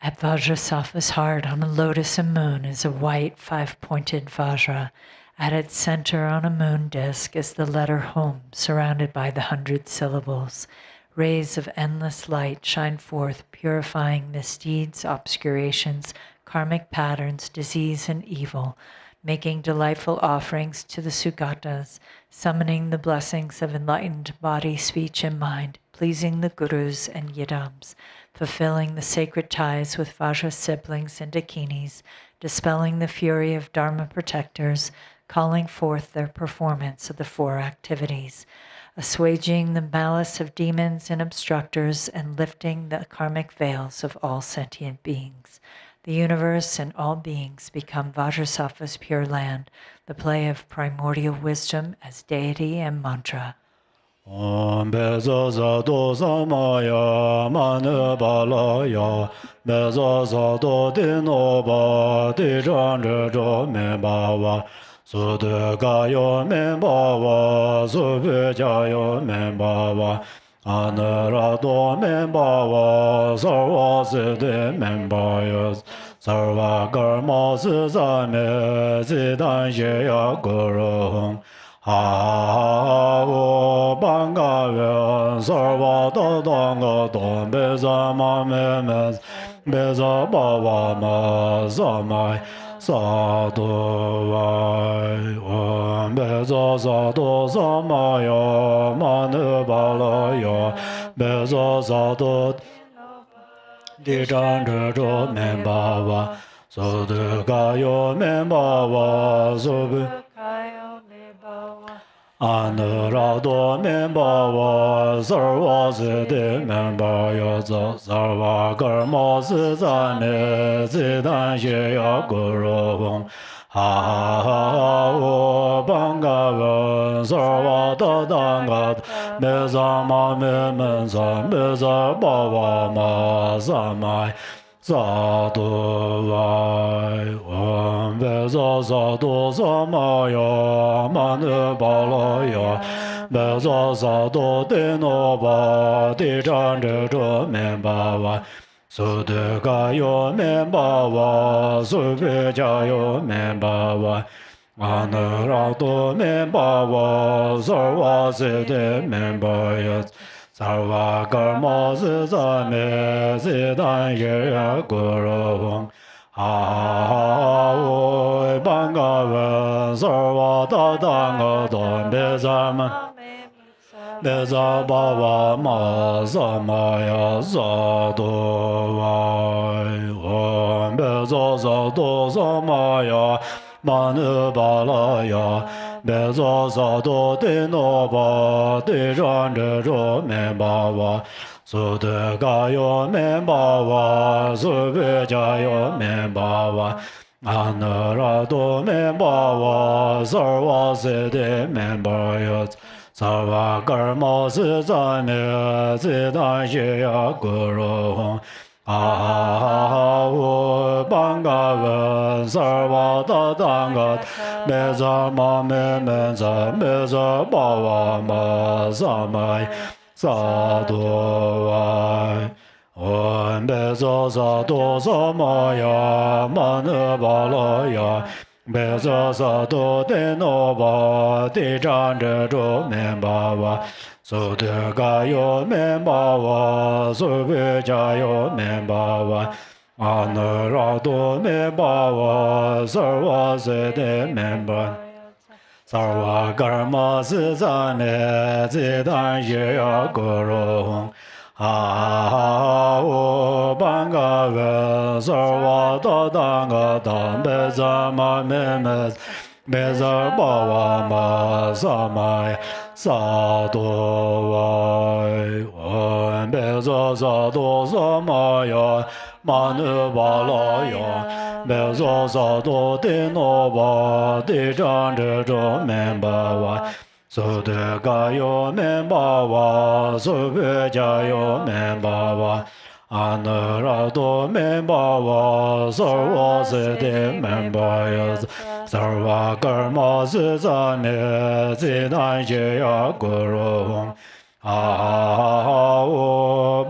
At Vajrasattva's heart on a lotus and moon is a white five-pointed Vajra. At its center on a moon disk is the letter Hum, surrounded by the 100 syllables. Rays of endless light shine forth, purifying misdeeds, obscurations, karmic patterns, disease, and evil, making delightful offerings to the Sugatas, summoning the blessings of enlightened body, speech, and mind, pleasing the Gurus and Yidams, fulfilling the sacred ties with Vajra siblings and Dakinis, dispelling the fury of Dharma protectors, calling forth their performance of the 4 activities, assuaging the malice of demons and obstructors, and lifting the karmic veils of all sentient beings. The universe and all beings become Vajrasattva's pure land, the play of primordial wisdom as deity and mantra. Om bezo za do sa ma ya ma ne ba la ya bezo za do de no ba de zhan zhe zhou me ba wa su de ga yo me ba wa su pe jia yo me ba wa an ra do me ba wa sa wa se de me ba ya sa wa gar ma se za me zi dan ye ya gu ro ha wo bang ga ve sa wa da dong ga dong be za ma me me be za ba wa ma za ma sa tu vai om be zo sa tu sa ma yo ma nu ba la yo be zo sa tu di chan zhe zhuo men ba wa so de ga yo men ba wa so be an ra do men ba wa sar wa se de men ba yo zo sar wa gar mo si za ne zi dan xie ya gu ro hong ha ha ha wo bang ga wen sar wa da dang ga me za ma me men za me za ba wa ma za mai sa tu vai om ve za sa tu sa ma ya ma ne ba la ya be za sa tu de no ba di chan zhe zhe men ba wa su de ga yo men ba wa su be jia yo men ba wa an ra tu men ba wa sar wa se de men ba ya sarva karma si sa me si dan ye ya gu ro hong ha ha wo ban ga wen sarva da da ga da me za ma me za ba wa ma sa ma ya sa do vai wo me za sa do sa ma ya ma nu ba la ya be zo sa do de no ba de ran zhe zhuo men ba wa su de ga yo men ba wa su be jia yo men ba wa an ra do men ba wa sar wa se de men ba ya sar wa gar mo si za me zi dan xie ya gu ro hong ha wo bang ga wen sar wa da dang ga me za ma me men za me za ba wa ma sa mai sa tu vai om be za sa tu sa ma ya ma ne ba la ya be za sa tu de no ba di chan zhe zhuo men ba wa su de ga yo men ba wa su be jia yo men ba wa an ra do men ba wa sar wa se de men ba sar wa gar ma si za me zi dan xie ya gu ro hong ha ha wo ban ga wen sar wa da dang ga da me za ma me me me za ba wa ma sa ma sa do vai om be za sa do sa ma ya ma nu ba la ya be za sa do de no ba di chan zhe zhuo men ba wa su de ga yo men ba wa su be jia yo men ba wa an ra do men ba wa sar wa se de men ba ya sar wa gar ma si za me zi dan xie ya gu ro hong ha ha wo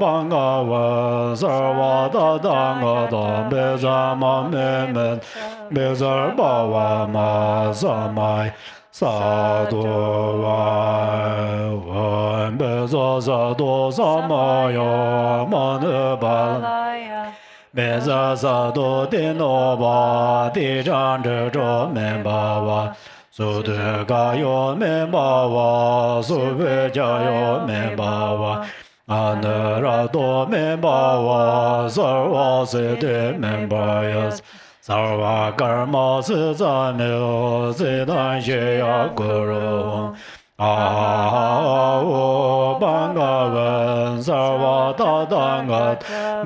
bang ga wen sar wa da dang ga da me za ma me men me za ba wa ma sa mai sa tu vai wen be za sa tu sa ma ya ma ne ba me za sa tu de no ba di chan zhe zhuo men ba wa su de ga yo men ba wa su be jia yo men ba wa an ra do men ba wa sar wa se de men ba ya sar wa gar ma si za me zi dan xie ya gu ro hong ha wo ban ga wen sar wa da dang ga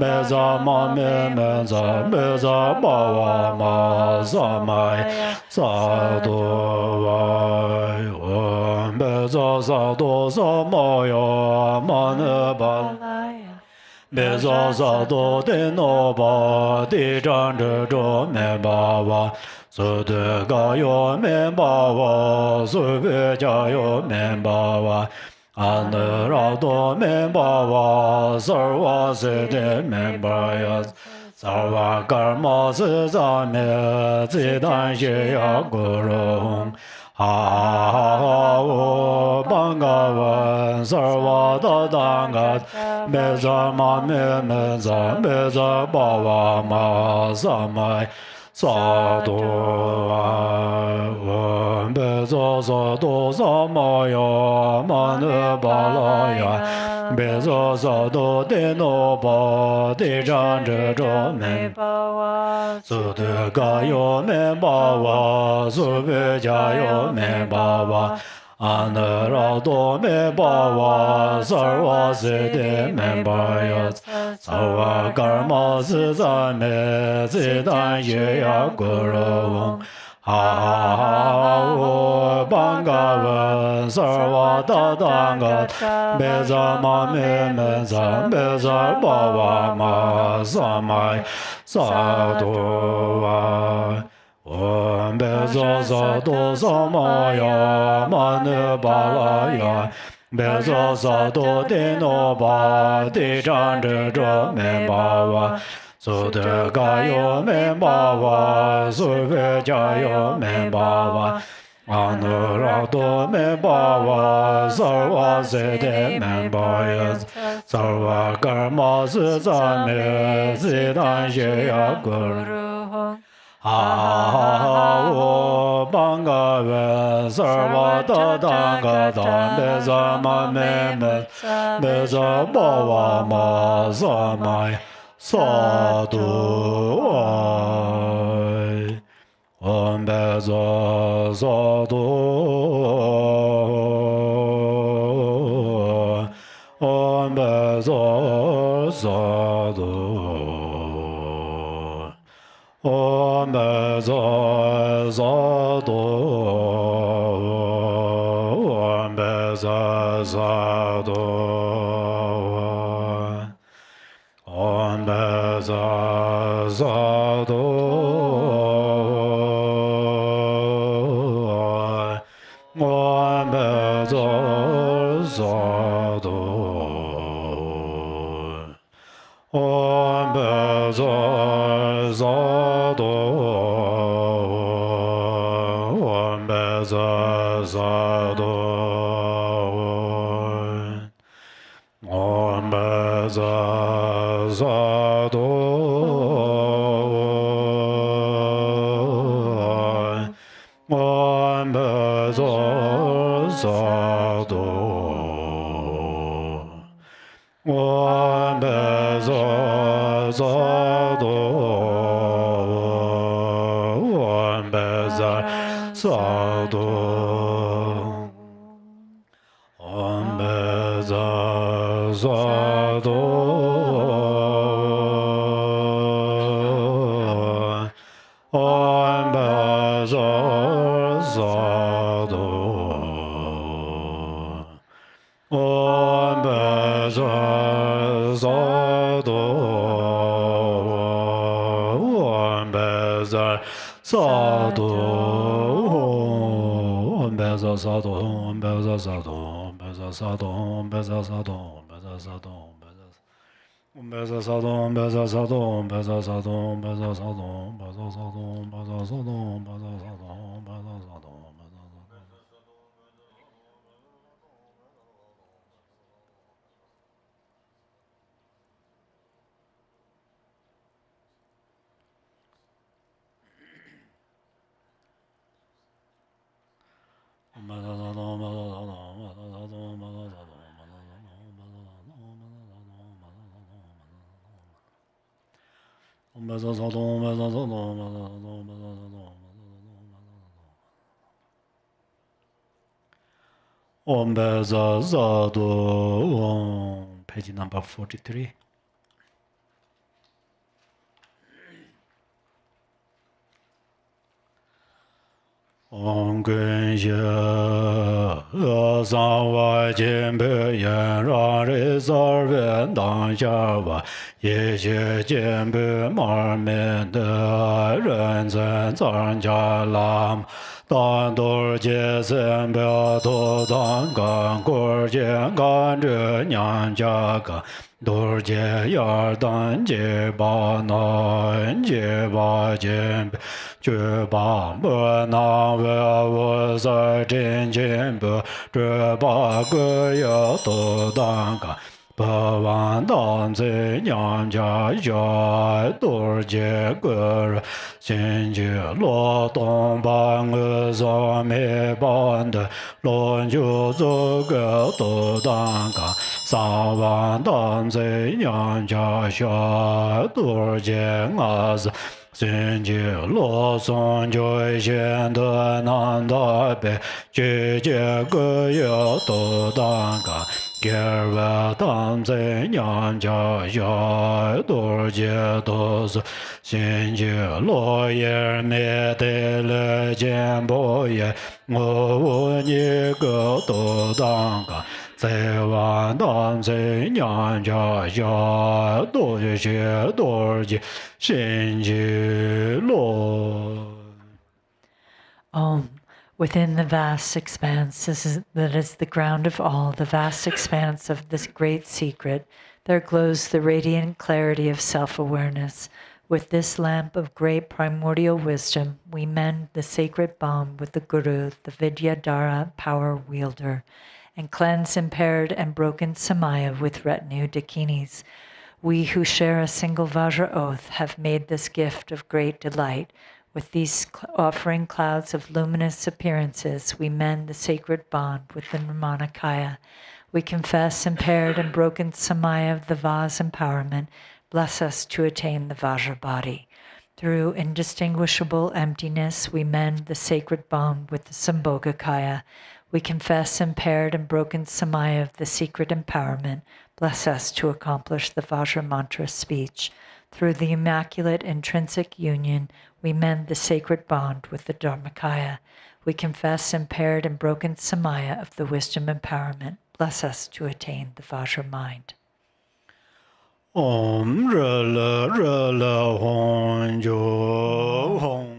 me za ma me men za me za ba wa ma sa mai sa tu vai om be za sa tu sa ma ya ma ne ba me za sa tu de no ba di chan zhe zhuo men ba wa su de ga yo men ba wa su be jia yo men ba wa an ra do men ba wa sar wa se de men ba ya sar wa gar ma si za me zi dan xie ya gu ro hong ha ha wo bang ga wen sar wa da dang ga me za ma me men za me za ba wa ma sa mai sa do wa be zo so do sa ma ya ma ne ba la ya be zo so do de no ba de zhan zhe zhe men su de ga yo men ba wa su be jia yo men ba wa an ra do me ba wa sar wa se de men ba ya sar wa gar ma si za me zi dan ye ya gu ro wong ha wo bang ga wen sar wa da dang ga be za ma me me za be za ba wa ma sa mai sa do wa Om be za za do sa ma ya ma ne ba la ya be za za do de no ba de zhan zhe zhe men ba wa su de ga yo men ba wa su be jia yo men ba wa an ra do men ba wa sar wa se de men ba ya sar wa gar ma si za me zi dan ye ya gu wo bang ga wen sar wa da dang ga dan be za ma me me be za ba wa ma sa mai sa du wai om be za sa du om be za sa du Om be za za do Om be za za do Om be za za do Om be za za do Om be za za do Om be za za do Om be za za do Om be za za do Om be za za do Om be za za do Om be za za do Om be za za do Om be za za do Om be za sa do Om be za sa do Om be za sa do Om be za sa do Om be za sa do Om be za sa do Om be za sa do Om be za sa do Om be za sa do Om be za sa do Om be za sa do Om be za sa do Om be za sa do Om be za sa do Om be za sa do Om be za za do Om, page number 43. Om gun ye san wa jin be yan ra re sar wen dang xia wa ye xie jian be ma men de ren zhen zang jia lam dan du jie sen be tu dang gan gu jian gan zhe nyang jia gan du jie ya dan jie ba nan jie ba jian be Chö ba mö na wé wé sè zhén chén bè, chö ba gè yé tò dàn gà, Bhavan Dan Zi Nyam Cha Ya Dur Je Gur Xin Ji Lo Dong Ba Nge Zong Me Ban De Lon Ju Zu Ge Du Dan Ga Sa Van Dan Zi Nyam Cha Ya Dur Je Nga Zi Xin Ji Lo Song Jui Xian De Nan Da Bei Ji Jie Ge Ye Du Dan Ga Gerwa Dan Zi Nyam Cha Ya Dur Je Du Zi Xin Ji Lo Ye Me De Le Jian Bo Ye Ngo Wu Ni Ge Du Dan Ga Zai Wan Dan Zi Nyam Cha Ya Dur Je Dur Je Xin Ji Lo. Within the vast expanse that is the ground of all, the vast expanse of this great secret, there glows the radiant clarity of self-awareness. With this lamp of great primordial wisdom, we mend the sacred bond with the Guru, the Vidyadhara power wielder, and cleanse impaired and broken Samaya with retinue dakinis. We who share a single Vajra oath have made this gift of great delight. With these offering clouds of luminous appearances, we mend the sacred bond with the Nirmanakaya. We confess impaired and broken Samaya of the Vaz empowerment. Bless us to attain the Vajra body. Through indistinguishable emptiness, we mend the sacred bond with the Sambhogakaya. We confess impaired and broken Samaya of the secret empowerment. Bless us to accomplish the Vajra mantra speech. Through the immaculate intrinsic union, we mend the sacred bond with the Dharmakaya. We confess impaired and broken Samaya of the wisdom empowerment. Bless us to attain the Vajra mind. Om Rela Rela Hong Jo Hong.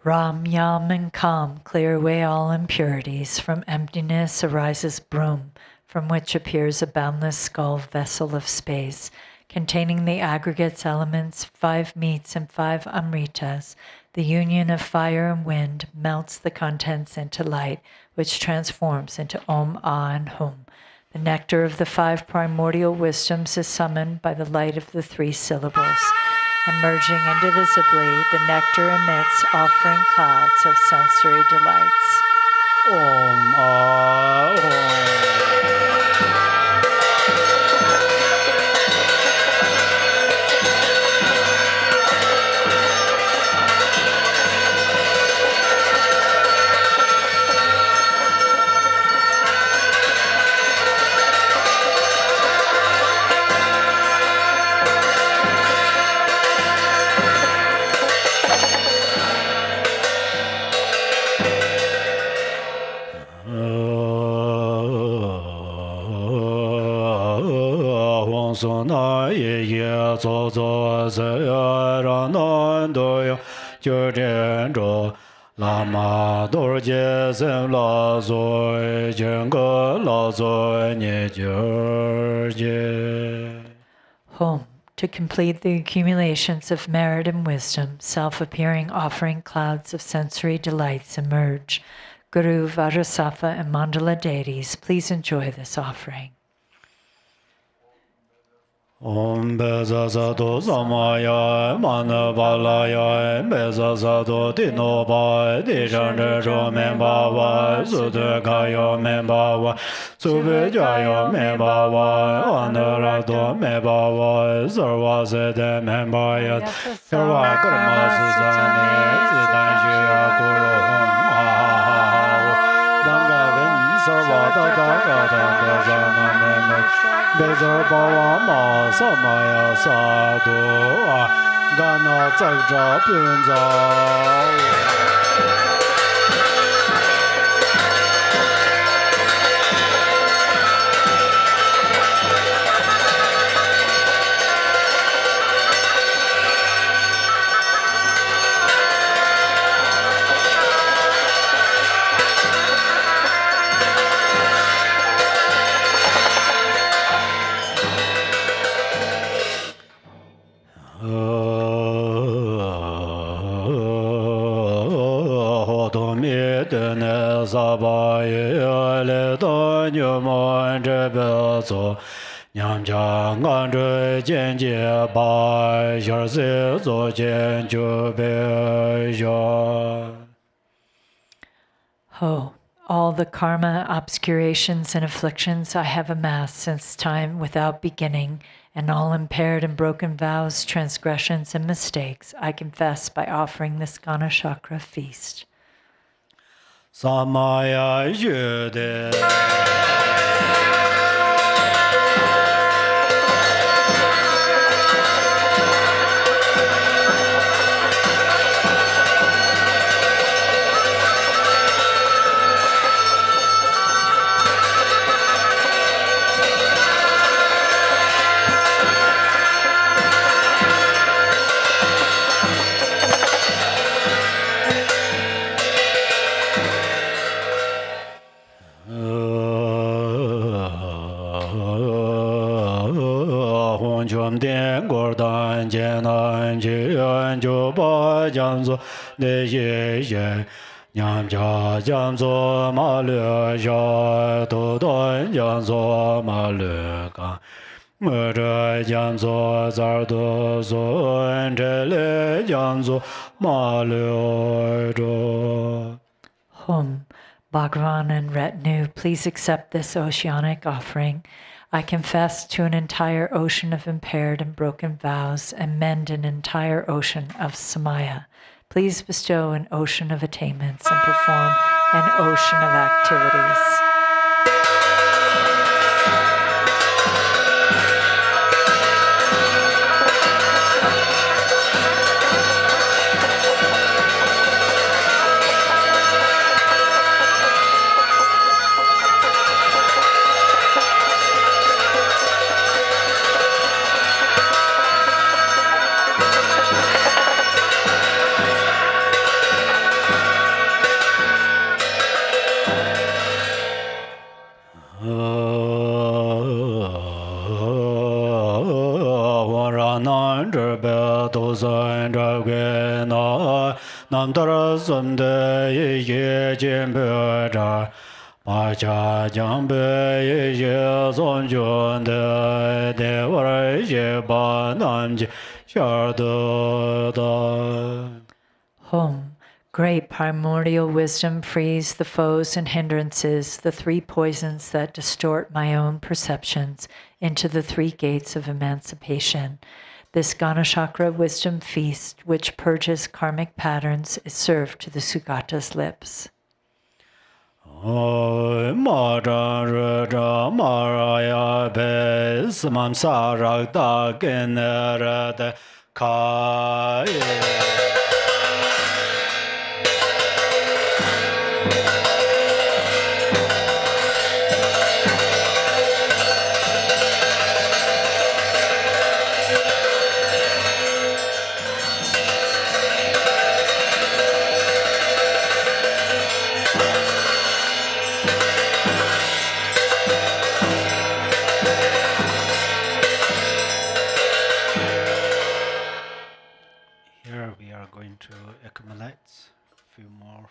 Ram, Yam, and Kam clear away all impurities. From emptiness arises Brahm, from which appears a boundless skull vessel of space, containing the aggregates, elements, 5 meats, and 5 amritas. The union of fire and wind melts the contents into light, which transforms into Om, Ah, and Hum. The nectar of the 5 primordial wisdoms is summoned by the light of the 3 syllables. Emerging indivisibly, the nectar emits offering clouds of sensory delights. Om Ah Hum. Home. To complete the accumulations of merit and wisdom, self-appearing offering clouds of sensory delights emerge. Guru, Vajrasattva, and Mandala deities, please enjoy this offering. Om Beza Zato Samaya Manabalaya Beza Zato Tinoba Dijanjo Membawa Sudakayo Membawa Subejayo Membawa Anurado Membawa Sarvasete Membaya Sarva Karma Susane Sidanshya Guru Bangavin Sarva Tata Beza Mame Beza Bawa Samaya Sadhu Gana Tsakja Punza Oh, all the karma, obscurations, and afflictions I have amassed since time without beginning, and all impaired and broken vows, transgressions, and mistakes, I confess by offering this Ganachakra feast. Samaya Yude Gordan Jenan Jian Juba Janzo De Ye Nyamja Janzo Malu Ja Dodon Janzo Malu Ka Mura Janzo Zardo Zon Jele Janzo Malu Hum, Bhagavan and retinue, please accept this oceanic offering. I confess to an entire ocean of impaired and broken vows and mend an entire ocean of samaya. Please bestow an ocean of attainments and perform an ocean of activities. Namdara Sumde Ye Jimbe Pacha Jambe Ye Sonjun De Devara Ye Banamji Sharda Hum, great primordial wisdom frees the foes and hindrances, the three poisons that distort my own perceptions, into the three gates of emancipation. This Ganachakra wisdom feast, which purges karmic patterns, is served to the Sugata's lips. Here we are going to accumulate a few more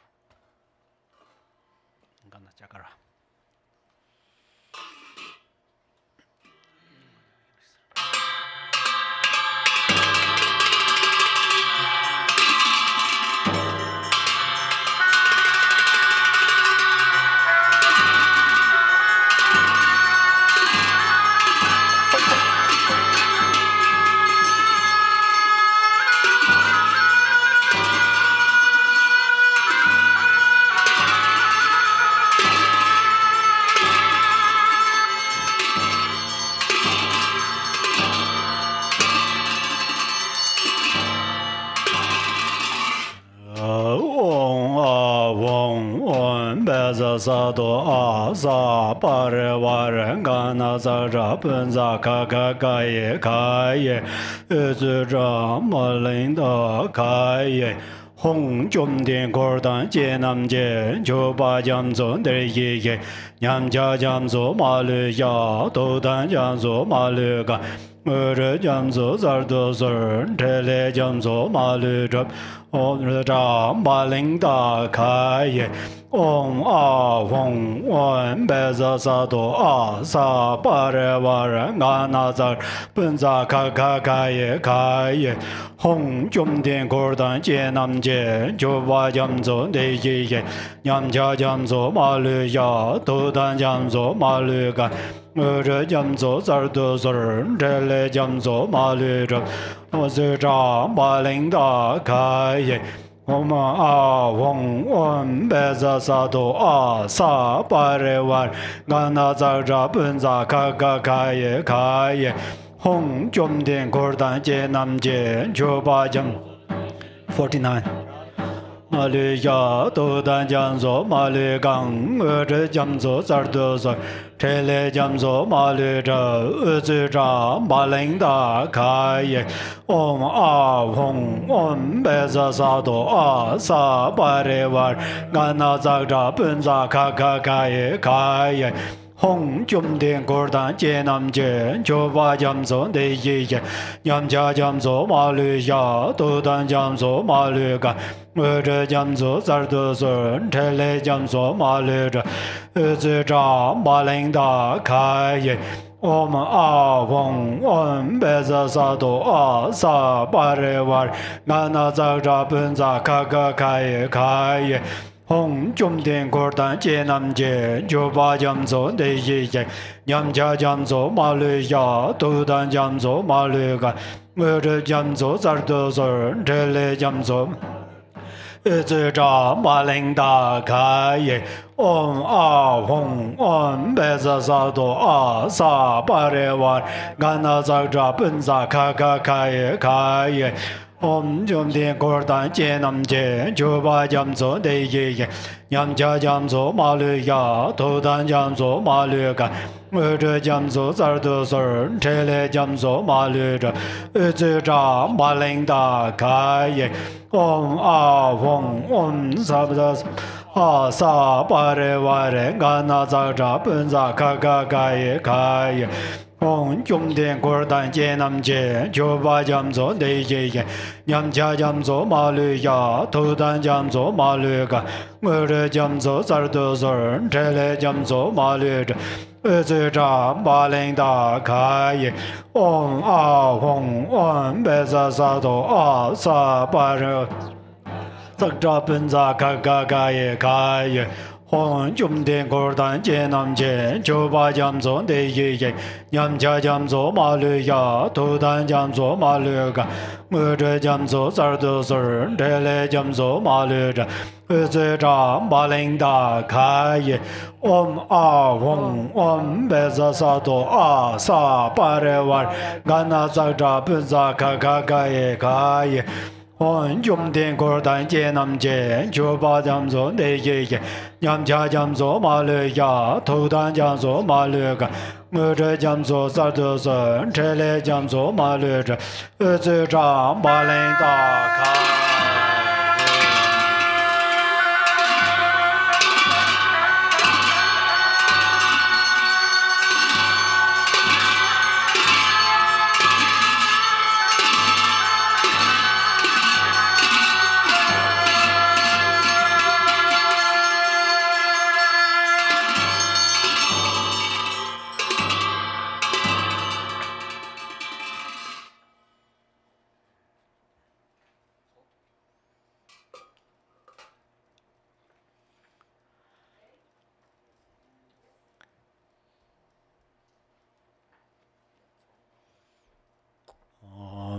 Vajrasattva asa parvarengana zara punza kakaye kaye zura malinda kaye Hong Chom Dien Kordan Jie Nam Jie Cho Ba Jam Zo Der Ye Ye Nyam Cha Jam Zo Ma Lu Ya Do Dan Jam Zo Ma Lu Ga Re Jam Zo Zar Do Sar Te Le Jam Zo Ma Lu Drap Om Ra Ma Ling Da Kai Ye Om A Hong Wan Be Za Sa Do A Sa Pa Re Wa Re Nga Na Zar Pun Za Ka Ka Ka Ye Kai Ye Hong Chom Dien Kordan Jie Nam Jie Cho Ba Jam Zo De Ye Ye Nyam Cha Jam Zo Ma Lu Ya Do Dan Jam Zo Ma Lu Ga Re Jam Zo Zar Do Sar Te Le Jam Zo Ma Lu Ra O Se Ra Ma Ling Da Kai Ye Om A Hong Om Be Za Sa Do A Sa Pa Re War Ga Na Za Ra Pun Za Ka Ka Ka Ye Ka Ye Hong Chom Dien Kordan Jie Nam Jie Cho Ba Jam 49 Ma Lu Ya Do Dan Jam Zo Ma Lu Gang Re Jam Zo Zar Do Sar Te Le Jam Zo Ma Lu Ra Zu Ra Ma Ling Da Kai Ye Om A Hong Om Be Za Sa Do A Sa Pa Re War Ga Na Za Ra Pun Za Ka Ka Ka Ye Kai Ye Hong Chom Dien Kordan Jie Nam Jie Cho Ba Jam Zo De Ye Ye Nyam Cha Jam Zo Ma Lu Ya Do Dan Jam Zo Ma Lu Ga Re Jam Zo Zar Do Sar Te Le Jam Zo Ma Lu Ra Zu Ra Ma Ling Da Kai Ye Om A Hong Om Be Za Sa Do A Sa Pa Re War Ga Na Za Ra Pun Za Ka Ka Ka Ye Kai Ye Hong Chom Dien Kordan Jie Nam Jie Cho Ba Jam Zo De Ye Ye Nyam Cha Jam Zo Ma Lu Ya Do Dan Jam Zo Ma Lu Ga Re Jam Zo Zar Do Sar Te Le Jam Zo Zu Ra Ma Ling Da Kai Ye Om A Hong Om Be Za Sa Do A Sa Pa Re War Ga Na Za Ra Pun Za Ka Ka Ka Ye Kai Ye Om Chom Dien Kordan Jie Nam Jie Cho Ba Jam Zo De Ye Ye Nyam Cha Jam Zo Ma Lu Ya Do Dan Jam Zo Ma Lu Ga Re Jam Zo Zar Do Sar Te Le Jam Zo Ma Lu Ra Zu Ra Ma Ling Da Kai Ye Om A Hong Om Sa Ba A Sa Pa Re Wa Re Ga Na Za Ra Pun Za Ka Ka Ka Ye Kai Ye Hong Chom Dien Kordan Jie Nam Jie Cho Ba Jam Zo De Ye Ye Nyam Cha Jam Zo Ma Lu Ya Do Dan Jam Zo Ma Lu Ga Re Jam Zo Zar Do Sar Te Le Jam Zo Ma Lu Ra Zu Ra Ma Ling Da Kai Ye Om A Hong Om Be Za Sa Do A Sa Pa Re Zak Ra Pun Za Ka Ka Ka Ye Kai Ye Hong Chom Dien Kordan Jie Nam Jie Cho Ba Jam Zo De Ye Ye Nyam Cha Jam Zo Ma Lu Ya Do Dan Jam Zo Ma Lu Ga Re Jam Zo Zar Do Sar Te Le Jam Zo Ma Lu Ra Zu Ra Ma Ling Da Kai Ye Om A Hong Om Be Za Sa Do A Sa Pa Re War Ga Na Za Ra Pun Za Ka Ka Ka Ye Kai Ye Hong Chom Dien Kordan Jie Nam Jie Cho Ba Jam Zo De Ye Ye Nyam Cha Jam Zo Ma Lu Ya Do Dan Jam Zo Ma Lu Ga Re Jam Zo Zar Do Sar Te Le Jam Zo Ma Lu Ra Zu Ra Ma Ling Da Kai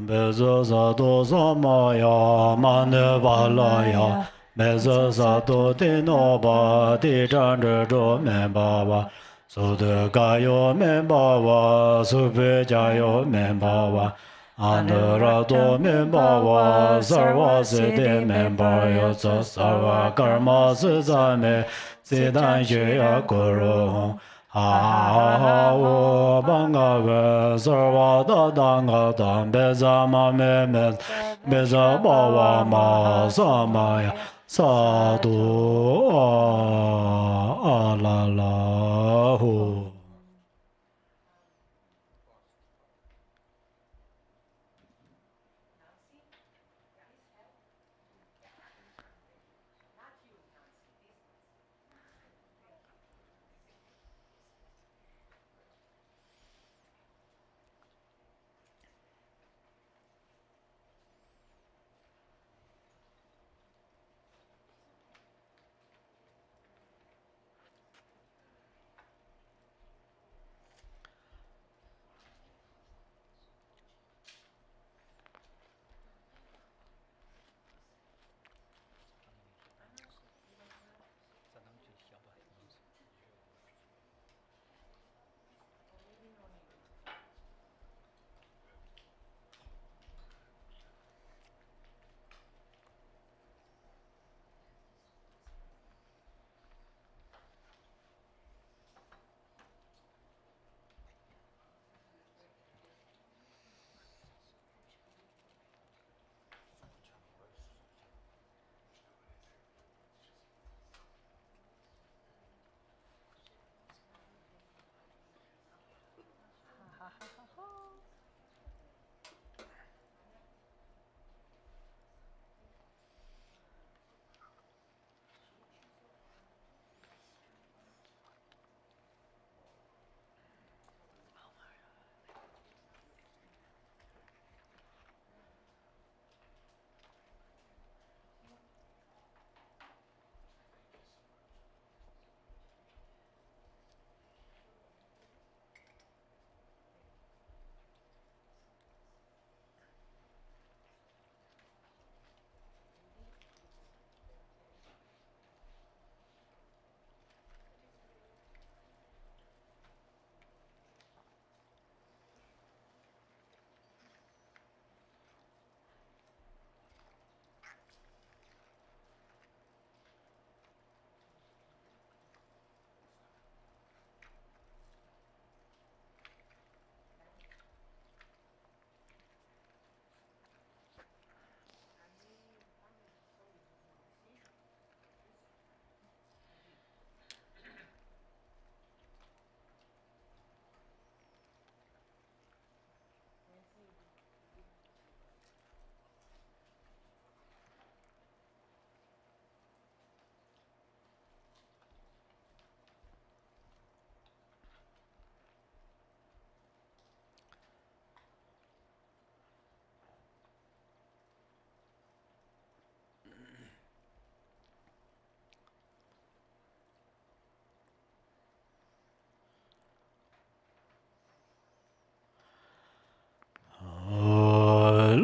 Bezo Sato Samaya Mane Balaya Bezo Sato Tinoba Tijandra Jo Membawa Sude Gayo Membawa Supe Jayo Membawa Anurato Membawa Sarva Siddhi Membaya Sarva Karma Sisame Siddhan Shya Kuro Ha O Bangave Sarva Dadanga Tam Beza Mame Beza Bawa Ma Samaya Sadhu Alalahu.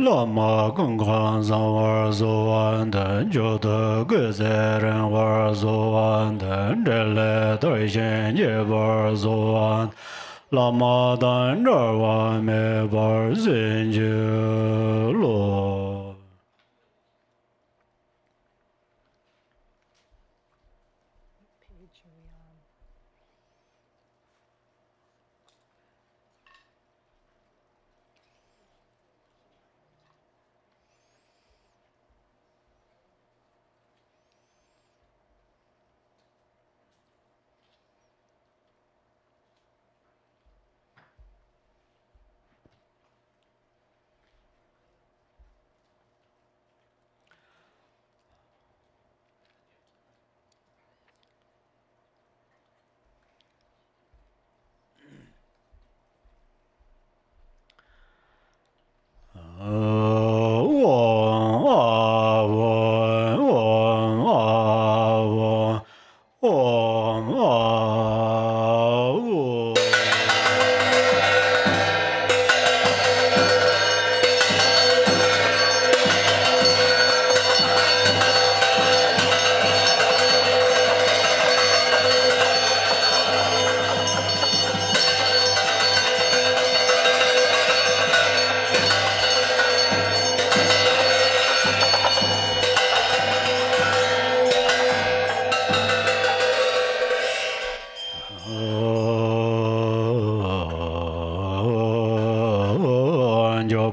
Lama Gongkhan Samvar Zuwan Den Jodo Guzeren War Zuwan Den Dele Dorshen Jebar Zuwan Lama Dan Jarwa Me Bar Zinju Lo.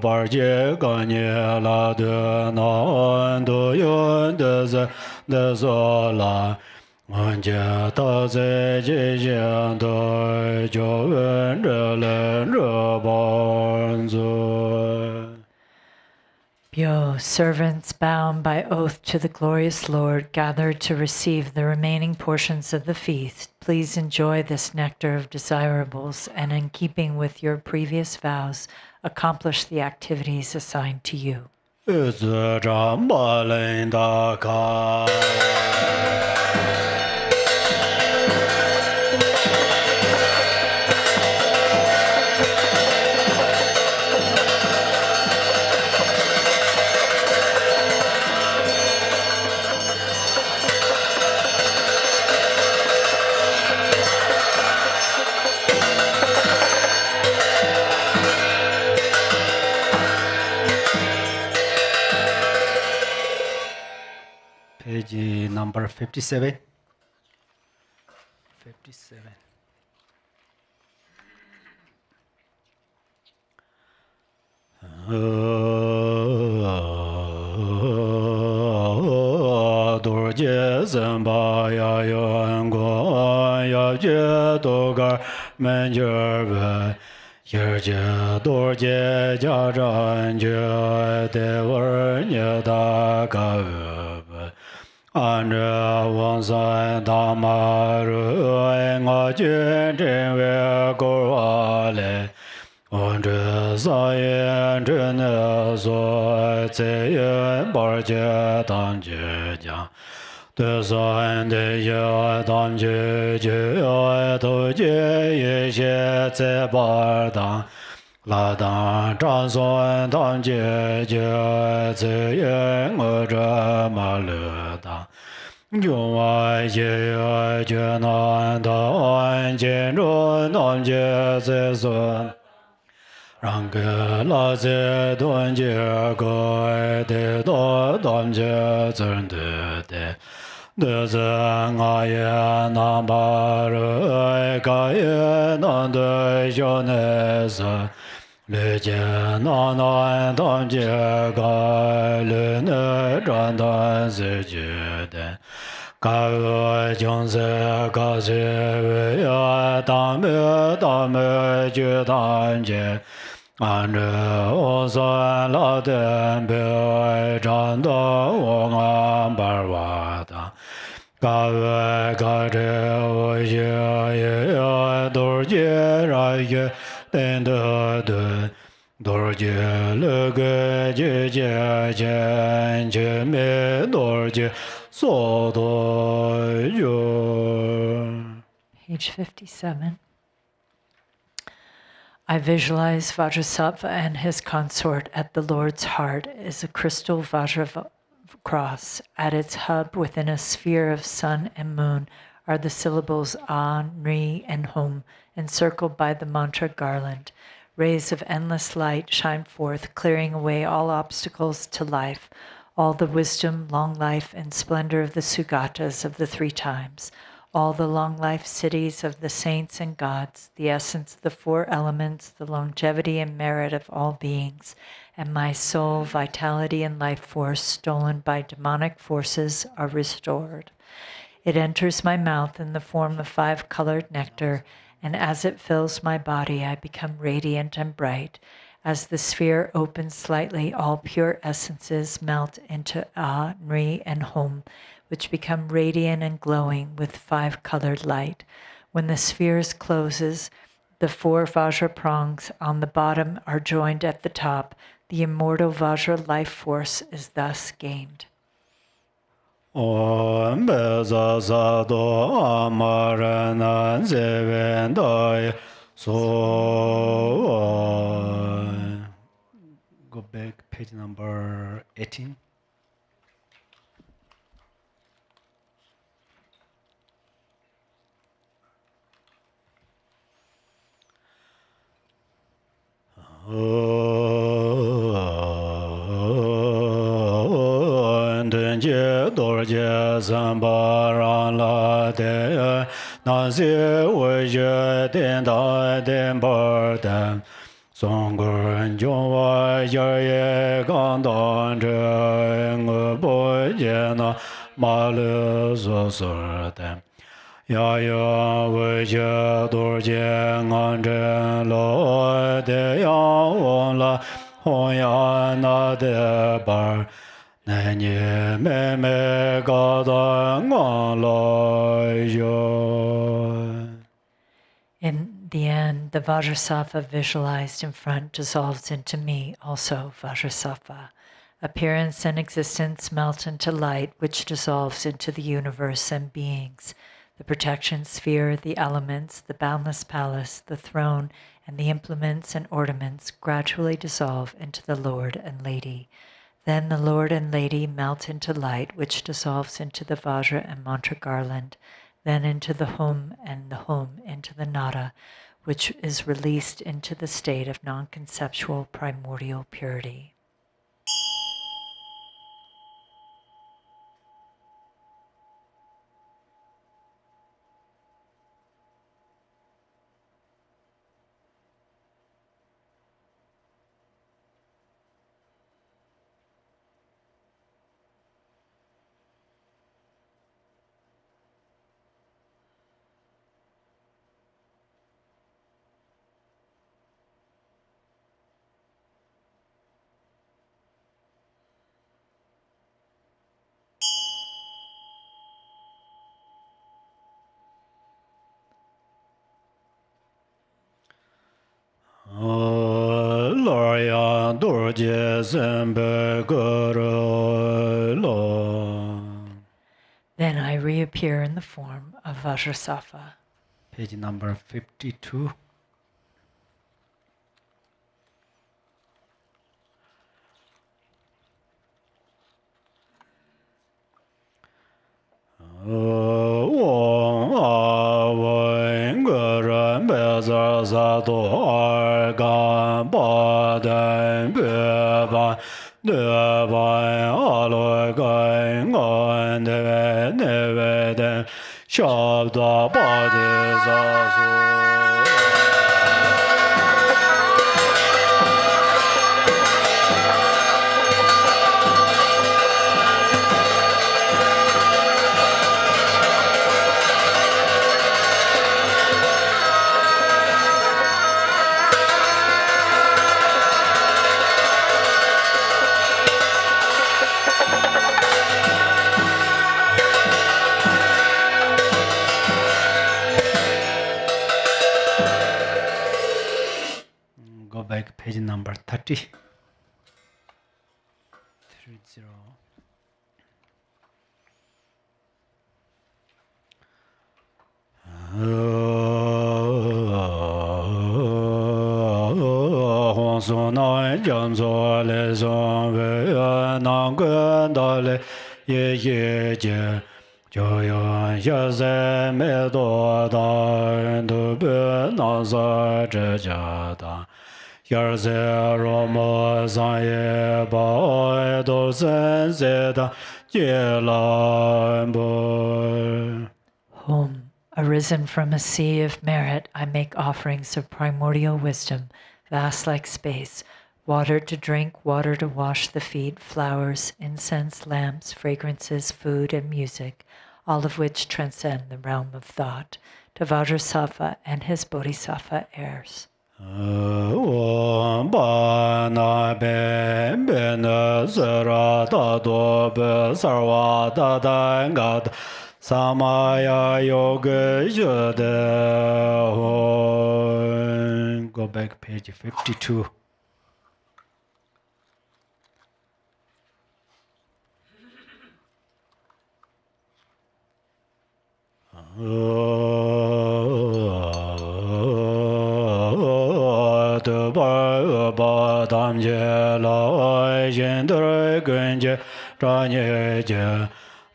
bar je ga ni la de na do yun de ze de so la wan jie da ze ji jian de jiu wen zhe len zhe ban zu. Yo, servants bound by oath to the glorious Lord, gathered to receive the remaining portions of the feast, please enjoy this nectar of desirables and, in keeping with your previous vows, accomplish the activities assigned to you. Page number 57. 57. Dorje zamba ya yon guan ya je dogar menjerbe yerje dorje jia zhan je de wer nye da ga be an zhe wang san da ma ru nga jun zhen we go wa le an zhe sa yan zhen ne so zhe yan bar jie dan jie jiang de san de ye dan jie jie ye to jie ye xie zhe bar dang la dang zhan suan dan jie jie zhe yan ge zhe ma le dang Yung wai jie ye jie nan dan jian zhuan nan jie zhe sun Rang ge la zhe duan jie ge de do dan jie zhen de de de zhe nga ye nan ba re ga ye nan de xiao ne se le jie nan nan dan jie ga le ne zhan dan zhe jie de ga e jiang ze ga zhe wei ya dan me jie dan jie an zhe o san la den bei zhan de wang an bar wa da ga wei ga zhe wo xie ye ya dor jie ra ye den de de dor jie le ge jie jie jian jie me dor jie so do yu. Page 57. I visualize Vajrasattva and his consort at the Lord's heart as a crystal Vajra cross. At its hub, within a sphere of sun and moon, are the syllables A, Nri, and Hum, encircled by the mantra garland. Rays of endless light shine forth, clearing away all obstacles to life, all the wisdom, long life, and splendor of the Sugatas of the three times, all the long life cities of the saints and gods, the essence of the four elements, the longevity and merit of all beings, and my soul, vitality, and life force stolen by demonic forces are restored. It enters my mouth in the form of 5-colored nectar, and as it fills my body, I become radiant and bright. As the sphere opens slightly, all pure essences melt into A, Nri, and Hum, which become radiant and glowing with 5-colored light. When the sphere closes, the 4 Vajra prongs on the bottom are joined at the top. The immortal Vajra life force is thus gained. Om Beza Sado Amaranan Zevendai So go back page number 18. Dorje Zambaran La De Nazi Wije Den Da Den Bar Den Songgur Jungwa Yarye Gandan Zhe Bo Jena Malu Sosurtem Ya Wei Jie Dur Jie Ngan Zhen Lo De Yang Wong La Hong Ya Na De Bar Na Nye Me Me Ga Da Ngan La Yo. In the end, the Vajrasattva visualized in front dissolves into me, also Vajrasattva. Appearance and existence melt into light, which dissolves into the universe and beings. The protection sphere, the elements, the boundless palace, the throne, and the implements and ornaments gradually dissolve into the Lord and Lady. Then the Lord and Lady melt into light, which dissolves into the Vajra and mantra garland, then into the hum, and the hum into the nada, which is released into the state of non-conceptual primordial purity. Lorya Durje Zembe Guru Lo. Then I reappear in the form of Vajrasattva. Page number 52. Go back page number 30. 30. Home, arisen from a sea of merit, I make offerings of primordial wisdom, vast like space, water to drink, water to wash the feet, flowers, incense, lamps, fragrances, food, and music, all of which transcend the realm of thought, to Vajrasattva and his Bodhisattva heirs. Samaya Yoga Jode. Go back page 52.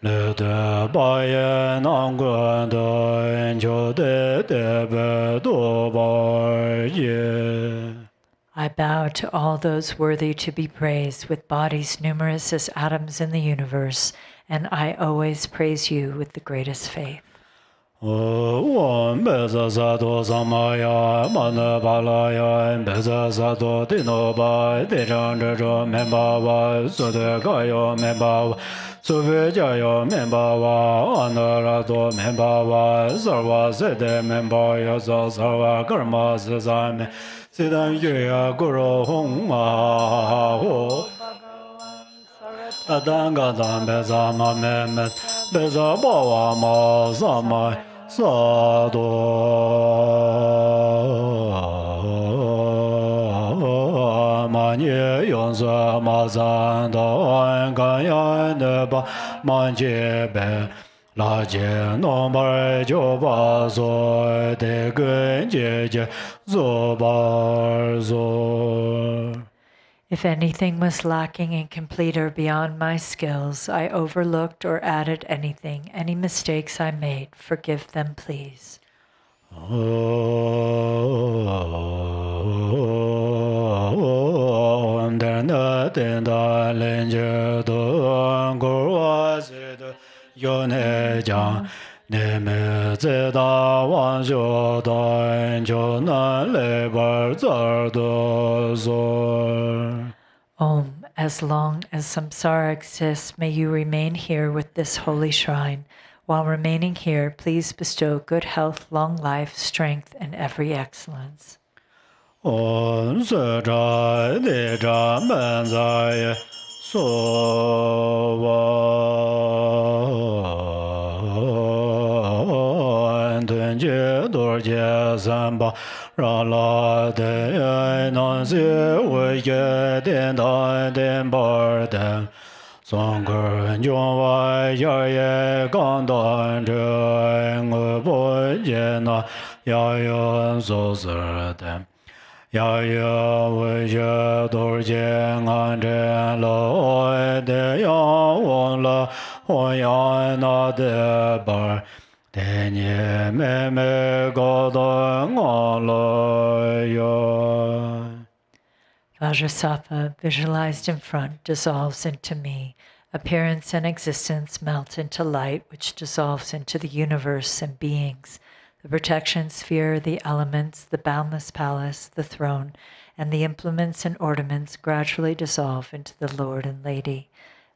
I bow to all those worthy to be praised with bodies numerous as atoms in the universe, and I always praise you with the greatest faith. Om Beza Sato Samaya Mana Balaya Beza Sato Dinoba Dejan Dejo Membawa Sode Kayo Membawa Suve Jayo Membawa Anarato Membawa Sarva Sede Membaya Sarva Karma Sesame Siddhan Yuya Guru Hong Maha Tadanga Beza Mamemet Beza Bawa Ma Samai Sado Manye Yonsa Mazan Da Ganyan Neba Manje Be La Je Nombar Joba So De Gun Je Zobar Zor. If anything was lacking, incomplete, or beyond my skills, I overlooked or added anything, any mistakes I made, forgive them, please. Om, as long as samsara exists, may you remain here with this holy shrine. While remaining here, please bestow good health, long life, strength, and every excellence. Om Sera Deja Manzaya Sova Dunje Dorje Samba Rala De Nansi Wike Den Dan Den Barden Sangre Jova Yaye Gandan Jeng Bo Jena Yayan Soserdem Ya Vajra Dorje Ngandre Lo De Ya Won La Ho Ya Na De Bar De Nye Me Me Go Da Ngo Lo Yo. Vajrasattva, visualized in front, dissolves into me. Appearance and existence melt into light, which dissolves into the universe and beings. The protection sphere, the elements, the boundless palace, the throne, and the implements and ornaments gradually dissolve into the Lord and Lady.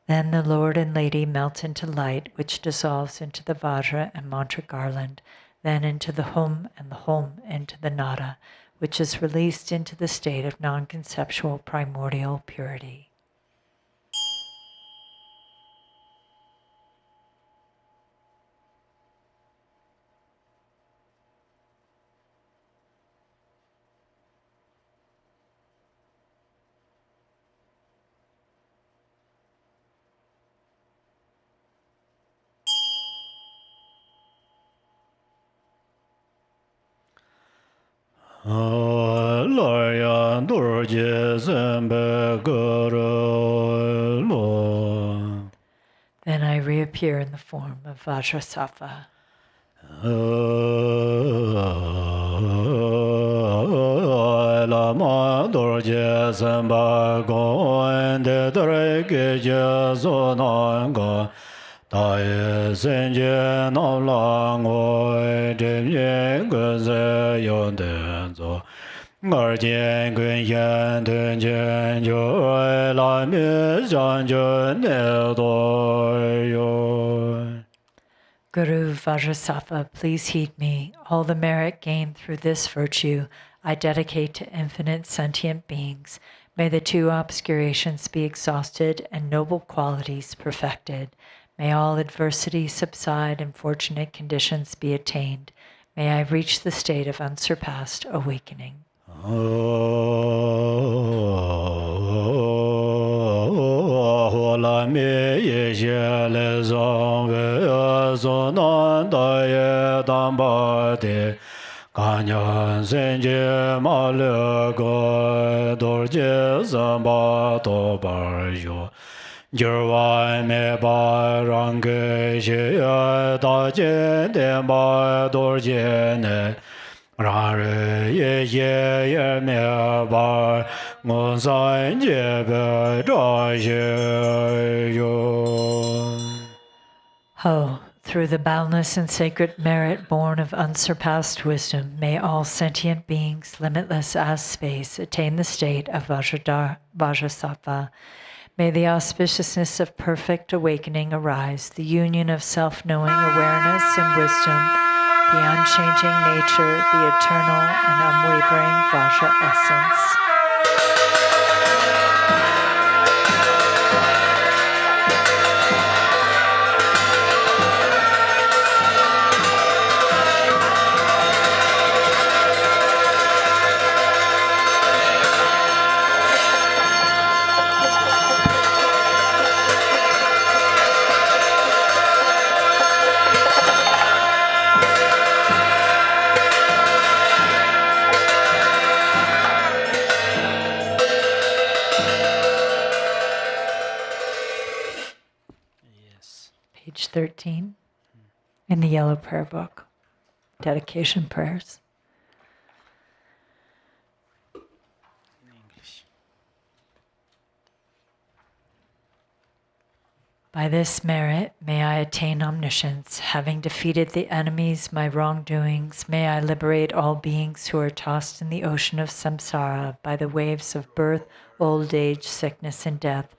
Then the Lord and Lady melt into light, which dissolves into the Vajra and mantra garland, then into the Hum, and the Hum into the Nada, which is released into the state of non-conceptual primordial purity. Loryan Durje Zembe Guru Lo. Then I reappear in the form of Vajrasattva. Lama Durje Zembe Goen De Dreke Zonanga. Dai Senje Nam Lang Oi Dem Yen Gun Se Yon Den Zo Ngar Jian Gun Yan Den Jian Jo La Mi Zhan Jun Ne Do Yo. Guru Vajrasattva, please heed me. All the merit gained through this virtue I dedicate to infinite sentient beings. May the two obscurations be exhausted and noble qualities perfected. May all adversity subside and fortunate conditions be attained. May I reach the state of unsurpassed awakening. Kanyan senje ma le go dorje samba to bar yo. Jirwai me ba rang ge she ya da je de ba dorje ne. Ra re ye ye me ba ngon san je be zha ye yo. Ho, Through the boundless and sacred merit born of unsurpassed wisdom, may all sentient beings, limitless as space, attain the state of Vajrasattva. May the auspiciousness of perfect awakening arise, the union of self-knowing awareness and wisdom, the unchanging nature, the eternal and unwavering Vajra essence. Page 13 in the Yellow Prayer Book, Dedication Prayers. By this merit, may I attain omniscience. Having defeated the enemies, my wrongdoings, may I liberate all beings who are tossed in the ocean of samsara by the waves of birth, old age, sickness, and death.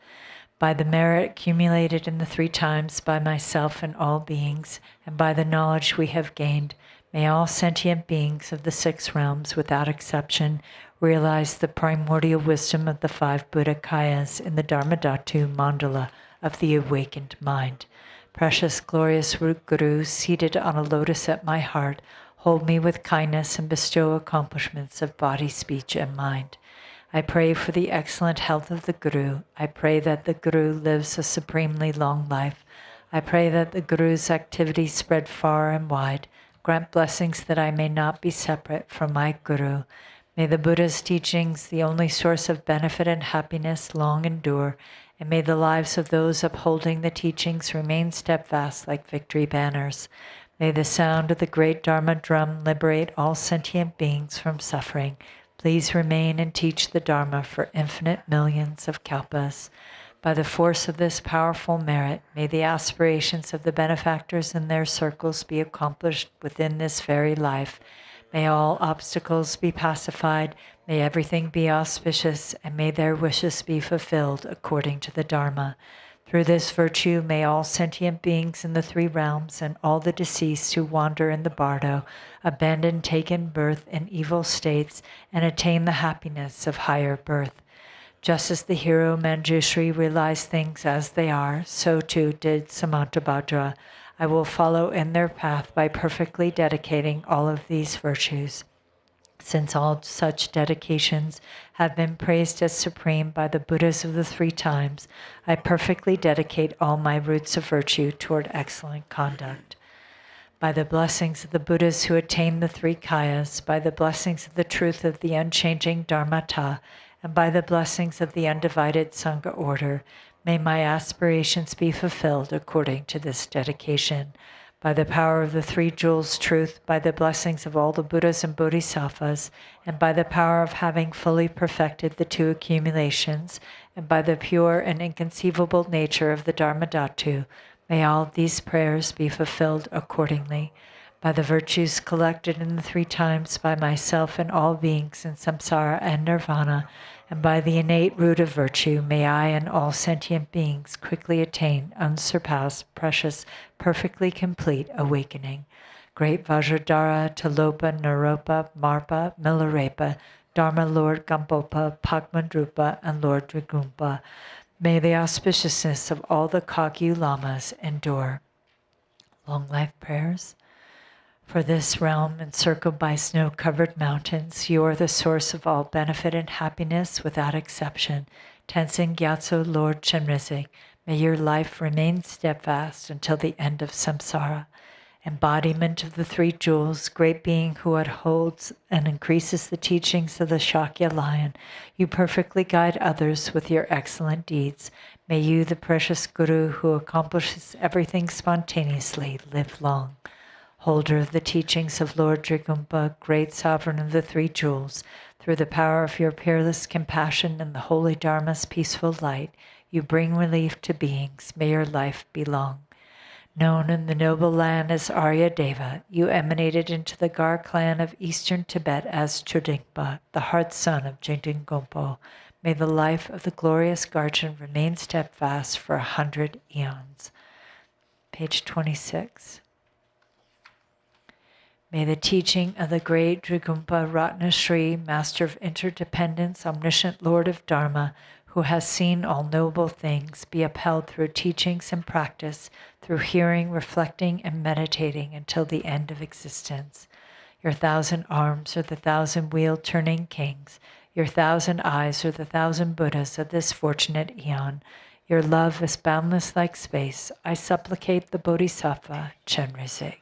By the merit accumulated in the 3 times by myself and all beings, and by the knowledge we have gained, may all sentient beings of the 6 realms, without exception, realize the primordial wisdom of the 5 Buddha Kayas in the Dharmadhatu mandala of the awakened mind. Precious, glorious Guru, seated on a lotus at my heart, hold me with kindness and bestow accomplishments of body, speech, and mind. I pray for the excellent health of the Guru. I pray that the Guru lives a supremely long life. I pray that the Guru's activities spread far and wide. Grant blessings that I may not be separate from my Guru. May the Buddha's teachings, the only source of benefit and happiness, long endure, and may the lives of those upholding the teachings remain steadfast like victory banners. May the sound of the great Dharma drum liberate all sentient beings from suffering. Please remain and teach the Dharma for infinite millions of kalpas. By the force of this powerful merit, may the aspirations of the benefactors and their circles be accomplished within this very life. May all obstacles be pacified, may everything be auspicious, and may their wishes be fulfilled according to the Dharma. Through this virtue, may all sentient beings in the 3 realms and all the deceased who wander in the bardo abandon taken birth in evil states and attain the happiness of higher birth. Just as the hero Manjushri realized things as they are, so too did Samantabhadra. I will follow in their path by perfectly dedicating all of these virtues. Since all such dedications have been praised as supreme by the Buddhas of the 3 times, I perfectly dedicate all my roots of virtue toward excellent conduct. By the blessings of the Buddhas who attained the 3 kayas, by the blessings of the truth of the unchanging Dharmata, and by the blessings of the undivided Sangha order, may my aspirations be fulfilled according to this dedication. By the power of the 3 jewels truth, by the blessings of all the Buddhas and Bodhisattvas, and by the power of having fully perfected the 2 accumulations, and by the pure and inconceivable nature of the Dharmadhatu, may all these prayers be fulfilled accordingly. By the virtues collected in the 3 times by myself and all beings in samsara and nirvana, and by the innate root of virtue, may I and all sentient beings quickly attain unsurpassed, precious, perfectly complete awakening. Great Vajradhara, Talopa, Naropa, Marpa, Milarepa, Dharma Lord Gampopa, Padmadrupa, and Lord Drigumpa. May the auspiciousness of all the Kagyu Lamas endure. Long life prayers. For this realm, encircled by snow-covered mountains, you are the source of all benefit and happiness without exception. Tenzin Gyatso Lord Chenrezig, may your life remain steadfast until the end of samsara. Embodiment of the 3 jewels, great being who upholds and increases the teachings of the Shakya lion, you perfectly guide others with your excellent deeds. May you, the precious Guru who accomplishes everything spontaneously, live long. Holder of the teachings of Lord Drigumpa, great sovereign of the 3 jewels, through the power of your peerless compassion and the holy Dharma's peaceful light, you bring relief to beings. May your life be long. Known in the noble land as Arya Deva, you emanated into the Gar clan of eastern Tibet as Chodingpa, the heart son of Jingten Gompo. May the life of the glorious Garchen remain steadfast for 100 eons. Page 26. May the teaching of the great Drigumpa Ratnasri, Master of Interdependence, Omniscient Lord of Dharma, who has seen all noble things, be upheld through teachings and practice, through hearing, reflecting, and meditating until the end of existence. Your 1,000 arms are the 1,000 wheel-turning kings. Your 1,000 eyes are the 1,000 Buddhas of this fortunate eon. Your love is boundless like space. I supplicate the Bodhisattva Chenrezig.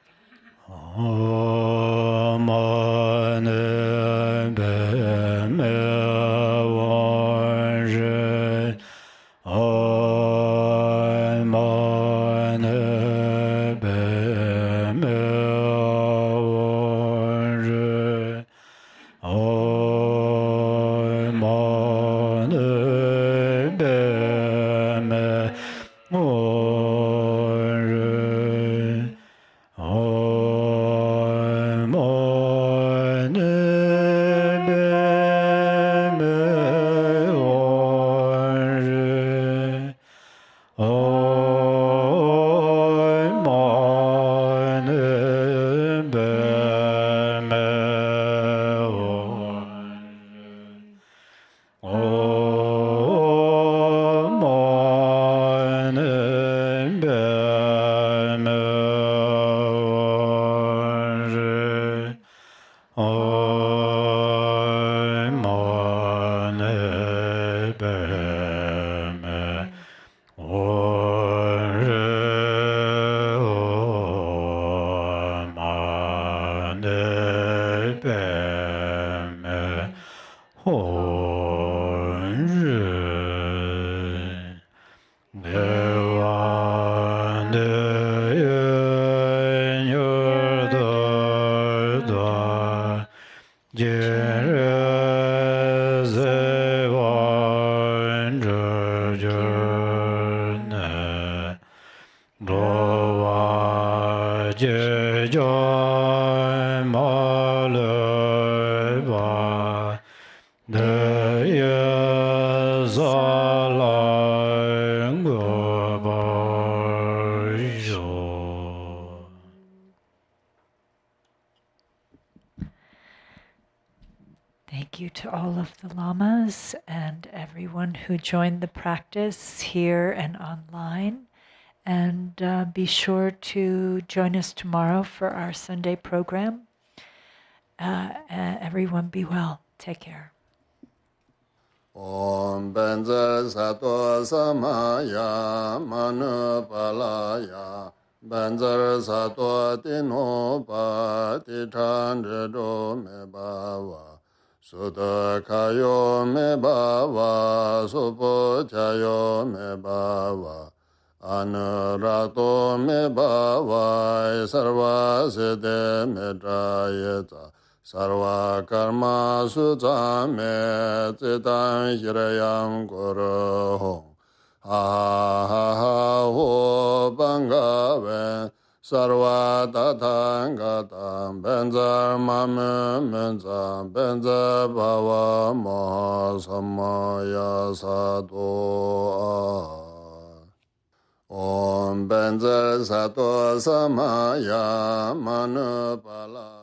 Thank you to all of the Lamas and everyone who joined the practice here and online. And be sure to join us tomorrow for our Sunday program. Everyone be well. Take care. Om Vajrasattva Samaya Manupalaya Vajrasattva Tinopa Titandrido Me Bhava Sudakayo Me Bhava Supochayo Me Bhava Anurato Me Bhava Sarva Siddhe Me Trayeta Sarva karma sujame citam hirayam guru ha ha ha ho bangave sarva tathangatam benza mame menza benza bhava maha samaya sato Om benza sato samaya manupala